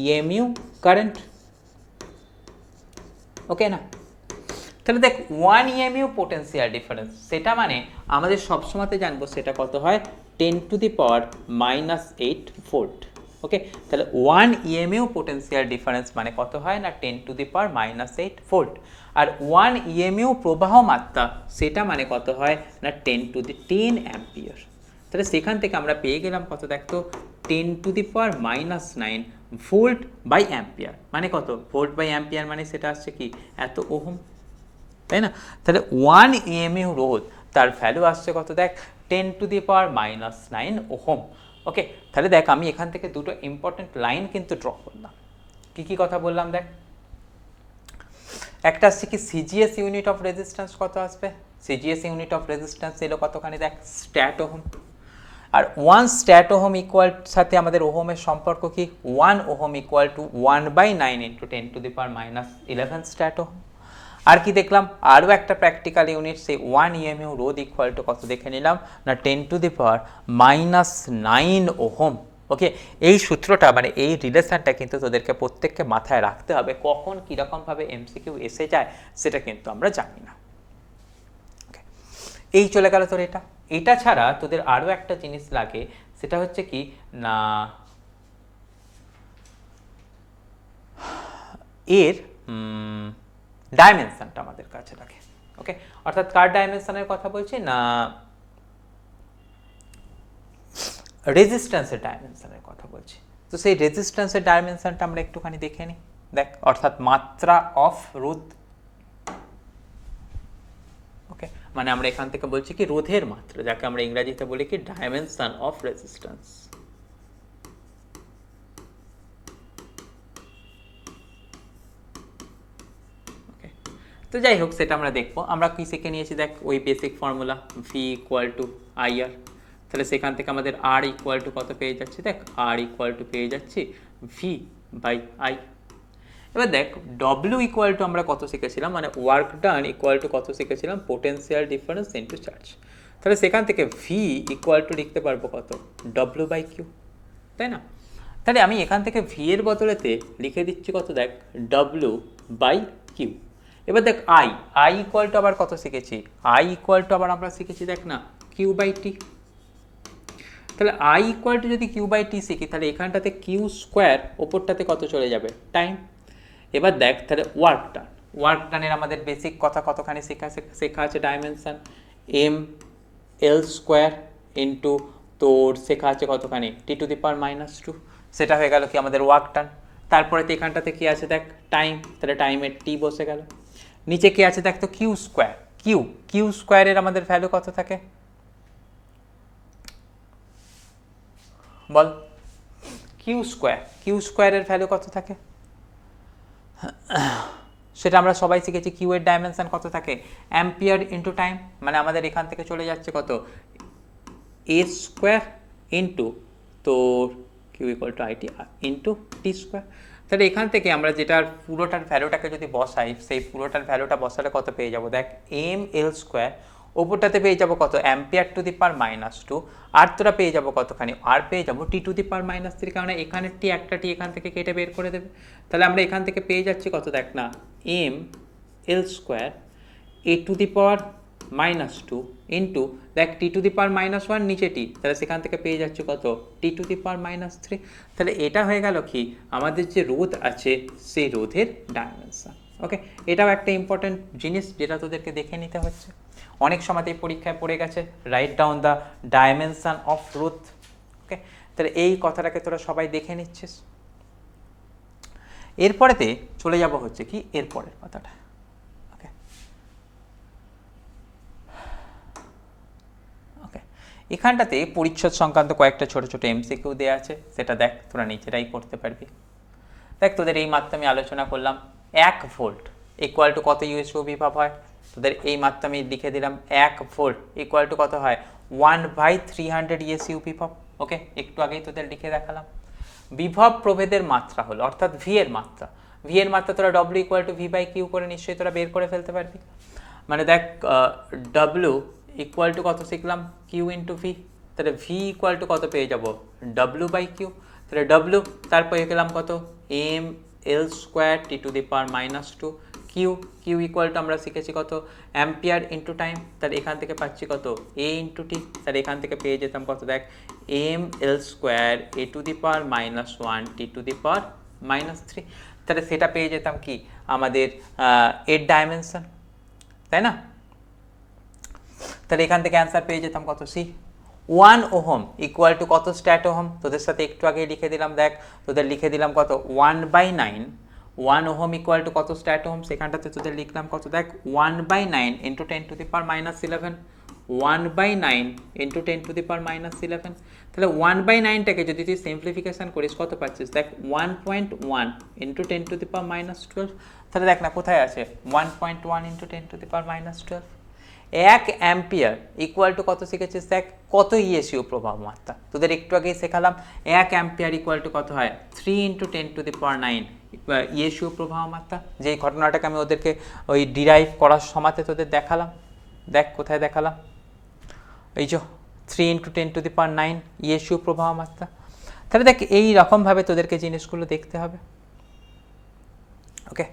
ইএমইউ কারেন্ট, ওকে না। তাহলে দেখ 1 ইএমইউ পোটেনশিয়াল ডিফারেন্স, সেটা মানে আমাদের সবসময়তে জানবো সেটা কত হয় 10⁻−8 ভোল্ট, ওকে। তাহলে 1 ইএমইউ পোটেনশিয়াল ডিফারেন্স মানে কত হয় না 10⁻−8 ভোল্ট, আর 1 ইএমইউ প্রবাহ মাত্রা সেটা মানে কত হয় না 10⁻10 অ্যাম্পিয়ার। তাহলে সেখান থেকে আমরা পেয়ে গেলাম কত দেখতো 10⁻−9 ভোল্ট বাই অ্যাম্পিয়ার, মানে কত ভোল্ট বাই অ্যাম্পিয়ার, মানে সেটা আসছে কি এত ওহম, তাই না। তাহলে 1 ইএমইউ রোধ তার ভ্যালু আসছে কত দেখ 10⁻−9 ওহম, ওকে। তাহলে দেখ আমি এখান থেকে দুটো ইম্পর্টেন্ট লাইন কিন্তু ড্র করলাম, কি কথা বললাম দেখ, একটা আসছে কি সিজিএস ইউনিট অফ রেজিস্ট্যান্স কত আসবে, সিজিএস ইউনিট অফ রেজিস্ট্যান্স এলো কতখানি দেখ স্ট্যাট ওহম, আর 1 স্ট্যাট ওহম ইকুয়াল সাথে আমাদের ওহমের সম্পর্ক কি 1 ohm equal to 1/9 × 10⁻−11 stat ohm. আর কি দেখলাম আরও একটা প্র্যাকটিক্যাল ইউনিট, সেই 1 ইএমইউ রোধ ইকুয়াল টু কত দেখে নিলাম না 10⁻−9 ওহম, ওকে। এই সূত্রটা মানে এই রিলেশনটা কিন্তু তোদেরকে প্রত্যেককে মাথায় রাখতে হবে, কখন কীরকমভাবে এমসিকিউ এসে যায় সেটা কিন্তু আমরা জানি না, ওকে। এই চলে গেল তোর এটা ছাড়া তোদের আরও একটা জিনিস লাগে, সেটা হচ্ছে কি না এর ডাইমেনশনটা আমাদের কাছে রাখে, ওকে। অর্থাৎ কার ডাইমেনশনের কথা বলছি না রেজিস্ট্যান্সের ডাইমেনশনের কথা বলছি। তো সেই রেজিস্ট্যান্সের ডাইমেনশনটা আমরা একটুখানি দেখে নিই, দেখ অর্থাৎ মাত্রা অফ রোধ, ওকে। মানে আমরা এখান থেকে বলছি কি রোধের মাত্রা, যাকে আমরা ইংরেজিতে বলি কি ডাইমেনশন অফ রেজিস্ট্যান্স, তো যাই হোক সেটা আমরা দেখবো। আমরা কি শিখে নিয়েছি দেখ ওই basic formula V equal two IR, তাহলে সেখান থেকে আমাদের আর ইকুয়াল টু কত পেয়ে যাচ্ছি, দেখ আর ইকুয়াল টু পেয়ে যাচ্ছি ভি বাই আই। এবার দেখ ডব্লিউ ইকুয়াল টু আমরা কত শিখেছিলাম, মানে ওয়ার্ক ডান ইকুয়াল টু কত শিখেছিলাম, পোটেনশিয়াল ডিফারেন্স ইন্টু চার্জ। তাহলে সেখান থেকে ভি ইকুয়াল টু লিখতে পারবো কত, ডব্লিউ বাই কিউ, তাই না? তাহলে আমি এখান থেকে ভি এর বদলেতে লিখে দিচ্ছি কত, দেখ ডব্লিউ বাই কিউ। এবার দেখ আই ইকুয়াল টু আবার কত শিখেছি, আই ইকুয়াল টু আবার আমরা শিখেছি দেখ না কিউ বাই টি। তাহলে আই ইকুয়াল টু যদি কিউ বাই টি শিখি, তাহলে এখানটাতে কিউ স্কোয়ার ওপরটাতে কত চলে যাবে, টাইম। এবার দেখ তাহলে ওয়ার্ক ডানের আমাদের বেসিক কথা কতখানি শেখা আছে, dimension M L square into তোর শেখা আছে কতখানি, টি টু দি পাওয়ার -2, সেটা হয়ে গেল কি আমাদের ওয়ার্ক ডান। তারপরে তো এখানটাতে কি আছে দেখ টাইম, তাহলে টাইমের টি বসে গেল। নিচে কি আছে দেখ তো কিউ স্কোয়ার, কিউ স্কোয়ারের আমাদের ভ্যালু কত থাকে বল, কিউ স্কোয়ারের ভ্যালু কত থাকে, সেটা আমরা সবাই শিখেছি। কিউ এর ডাইমেনশন কত থাকে, অ্যাম্পিয়ার ইন্টু টাইম, মানে আমাদের এখান থেকে চলে যাচ্ছে কত, এ স্কোয়ার ইন্টু তোর q equal to I t into t square. তাহলে এখান থেকে আমরা যেটার পুরোটার ভ্যালুটাকে যদি বসাই, সেই পুরোটার ভ্যালুটা বসালে কত পেয়ে যাবো, দেখ এম এল স্কোয়ার ওপরটাতে পেয়ে যাবো কত, অ্যাম্পিয়ার টু দি পাওয়ার -2, আর তোরা পেয়ে যাবো কতখানি, আর পেয়ে যাবো টি টু দি পাওয়ার -3, কারণ এখানের টি একটা টি এখান থেকে কেটে বের করে দেবে। তাহলে আমরা এখান থেকে পেয়ে যাচ্ছি কত দেখ না, M L square A to the power -2 into দেখ টি টু দি পাওয়ার -1 নিচে টি, তাহলে সেখান থেকে পেয়ে যাচ্ছে কত, টি টু দি পাওয়ার -3। তাহলে এটা হয়ে গেল কি আমাদের যে রোধ আছে সেই রোধের ডাইমেনশন। ওকে, এটাও একটা ইম্পর্টেন্ট জিনিস যেটা তোদেরকে দেখে নিতে হচ্ছে। অনেক সময়তেই পরীক্ষায় পড়ে গেছে, write down the dimension of রোধ। ওকে, তাহলে এই কথাটাকে তোরা সবাই দেখে নিচ্ছিস। এরপরেতে চলে যাব হচ্ছে কি এরপরের কথাটা। ওকে ওকে এখানটাতে পরিচ্ছদ সংক্রান্ত কয়েকটা ছোট ছোট এমসিকিউ দেওয়া আছে, সেটা দেখ তোরা নিজেরাই করতে পারবি। দেখ তোদের এই মাত্রা আমি আলোচনা করলাম, 1 ভোল্ট ইকুয়াল টু কত ইউএসও বিভব হয়, তোদের এই মাত্রা আমি লিখে দিলাম 1 ভোল্ট ইকুয়াল টু কত হয়, 1/300 ইউএসইউ বিভব। ওকে, একটু আগেই তোদের লিখে দেখালাম। বিভব প্রভেদের মাত্রা হলো অর্থাৎ ভি এর মাত্রা তোরা W equal to V by q করে নিশ্চয়ই তোরা বের করে ফেলতে পারবি। মানে দেখ ডব্লিউ ইকুয়াল টু কত শিখলাম, কিউ ইন্টু ভি, তাহলে ভি ইকুয়াল টু কত পেয়ে যাব, ডব্লিউ বাই কিউ। তাহলে ডব্লিউ তারপরে গেলাম কত, M L square T to the power -2, q equal to আমরা শিখেছি কত, অ্যাম্পিয়ার ইন্টু টাইম, তাহলে এখান থেকে পাচ্ছি কত, এ ইন্টু টি, তাহলে এখান থেকে পেয়ে যেতাম কত দেখ, M L square A to the power -1 T to the power -3, তাহলে সেটা পেয়ে যেতাম কি আমাদের এর ডাইমেনশন, তাই না? তাহলে এখান থেকে অ্যান্সার পেয়ে যেতাম কত, সি 1 ওহম ইকুয়াল টু কত স্ট্যাট ওহম, তোদের সাথে একটু আগেই লিখে দিলাম, দেখ তোদের লিখে দিলাম কত 1/9, 1 ওহম ইকুয়াল টু কত স্ট্যাট ওহম, সেখানটাতে তোদের লিখলাম কত দেখ 1/9 into 10 to the power -11, 1/9 into 10 to the power -11, তাহলে 1/9টাকে যদি তুই সিম্পলিফিকেশন করিস কত পাচ্ছিস দেখ 1.1 ইন্টু 10 টু দি পাওয়ার -12, তাহলে দেখ না কোথায় আছে 1.1 into 10 to the power -12। 1 ampere equal to কত শিখেছিস দেখ, কত ইএসইউ প্রভাব মাত্রা, তোদের একটু আগেই শেখালাম 1 অ্যাম্পিয়ার ইকুয়াল টু কত হয়, 3 into 10 to the power 9 ESU প্রবাহ মাত্রা। যেই ঘটনাটাকে আমি ওদেরকে ওই ডিরাইভ করার সময়তে তোদের দেখালাম, দেখ কোথায় দেখালাম, এই যে 3 into 10 to the power 9 ESU প্রবাহ মাত্রা। তাহলে দেখ এই রকমভাবে তোদেরকে জিনিসগুলো দেখতে হবে। ওকে,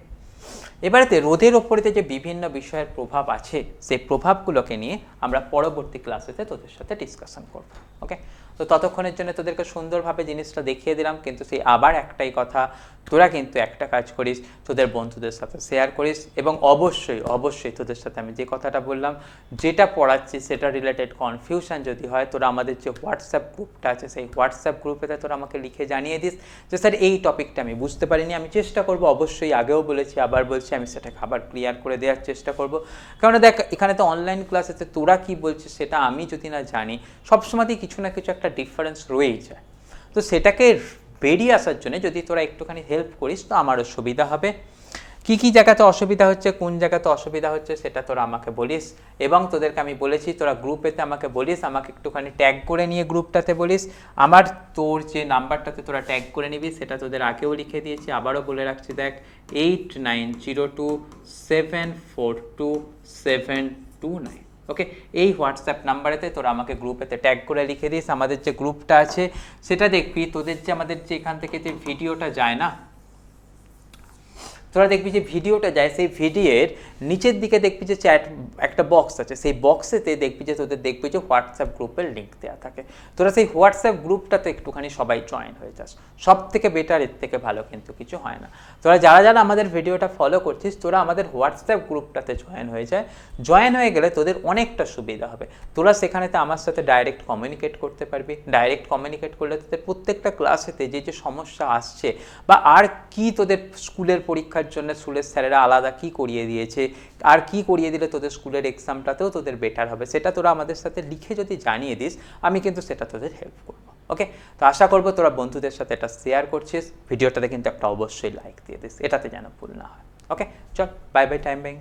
এবারেতে রোধের ওপরেতে যে বিভিন্ন বিষয়ের প্রভাব আছে সেই প্রভাবগুলোকে নিয়ে আমরা পরবর্তী ক্লাসেতে তোদের সাথে ডিসকাশন করব। ওকে, তো ততক্ষণের জন্য তোদেরকে সুন্দরভাবে জিনিসটা দেখিয়ে দিলাম, কিন্তু সেই আবার একটাই কথা, তোরা কিন্তু একটা কাজ করিস, তোদের বন্ধুদের সাথে শেয়ার করিস, এবং অবশ্যই অবশ্যই তোদের সাথে আমি যে কথাটা বললাম, যেটা পড়াচ্ছি সেটা রিলেটেড কনফিউশন যদি হয়, তোরা আমাদের যে হোয়াটসঅ্যাপ গ্রুপটা আছে সেই হোয়াটসঅ্যাপ গ্রুপেতে তোরা আমাকে লিখে জানিয়ে দিস যে স্যার এই টপিকটা আমি বুঝতে পারিনি। আমি চেষ্টা করব, অবশ্যই আগেও বলেছি আবার বলছি, আমি সেটাকে আবার ক্লিয়ার করে দেওয়ার চেষ্টা করব। কারণ দেখ এখানে তো অনলাইন ক্লাসেতে তোরা কি বলছিস সেটা আমি যদি না জানি, সবসময়তেই কিছু না কিছু একটা ডিফারেন্স রয়েই যায়। তো সেটাকে বেরিয়ে আসার জন্য যদি তোরা একটুখানি হেল্প করিস তো আমারও সুবিধা হবে। কী জায়গাতে অসুবিধা হচ্ছে, কোন জায়গাতে অসুবিধা হচ্ছে সেটা তোরা আমাকে বলিস, এবং তোদেরকে আমি বলেছি তোরা গ্রুপেতে আমাকে বলিস, আমাকে একটুখানি ট্যাগ করে নিয়ে গ্রুপটাতে বলিস। আমার তোর যে নাম্বারটাতে তোরা ট্যাগ করে নিবি সেটা তোদের আগেও লিখে দিয়েছি, আবারও বলে রাখছি, দেখ 8902742729। ওকে, এই হোয়াটসঅ্যাপ নাম্বারেতে তোরা আমাকে গ্রুপেতে ট্যাগ করে লিখে দিস। আমাদের যে গ্রুপটা আছে সেটা দেখবি তোদের যে আমাদের যে এখান থেকে যে ভিডিওটা যায় না, তোরা দেখবি যে ভিডিওটা যায়, সেই ভিডিওর নিচের দিকে দেখবি যে চ্যাট একটা বক্স আছে, সেই বক্সেতে দেখবি যে তোদের দেখবি যে হোয়াটসঅ্যাপ গ্রুপের লিঙ্ক দেওয়া থাকে। তোরা সেই হোয়াটসঅ্যাপ গ্রুপটাতে একটুখানি সবাই জয়েন হয়ে যাস, সব থেকে বেটার, এর থেকে ভালো কিন্তু কিছু হয় না। তোরা যারা যারা আমাদের ভিডিওটা ফলো করছিস তোরা আমাদের হোয়াটসঅ্যাপ গ্রুপটাতে জয়েন হয়ে যায়। জয়েন হয়ে গেলে তোদের অনেকটা সুবিধা হবে, তোরা সেখানেতে আমার সাথে ডাইরেক্ট কমিউনিকেট করতে পারবি। ডাইরেক্ট কমিউনিকেট করলে তোদের প্রত্যেকটা ক্লাসেতে যে যে সমস্যা আসছে, বা আর কি তোদের স্কুলের পরীক্ষার জন্য স্কুলের স্যারেরা আলাদা কি করিয়ে দিয়েছে, আর কি করিয়ে দিলে তোদের স্কুলের এক্সামটাতেও তোদের বেটার হবে, সেটা তোরা আমাদের সাথে লিখে যদি জানিয়ে দিস, আমি কিন্তু সেটা তোদের হেল্প করবো। ওকে, তো আশা করবো তোরা বন্ধুদের সাথে এটা শেয়ার করছিস, ভিডিওটাতে কিন্তু একটা অবশ্যই লাইক দিয়ে দিস, এটাতে যেন ভুল না হয়। ওকে, চল, বাই বাই, টাইম বাইং।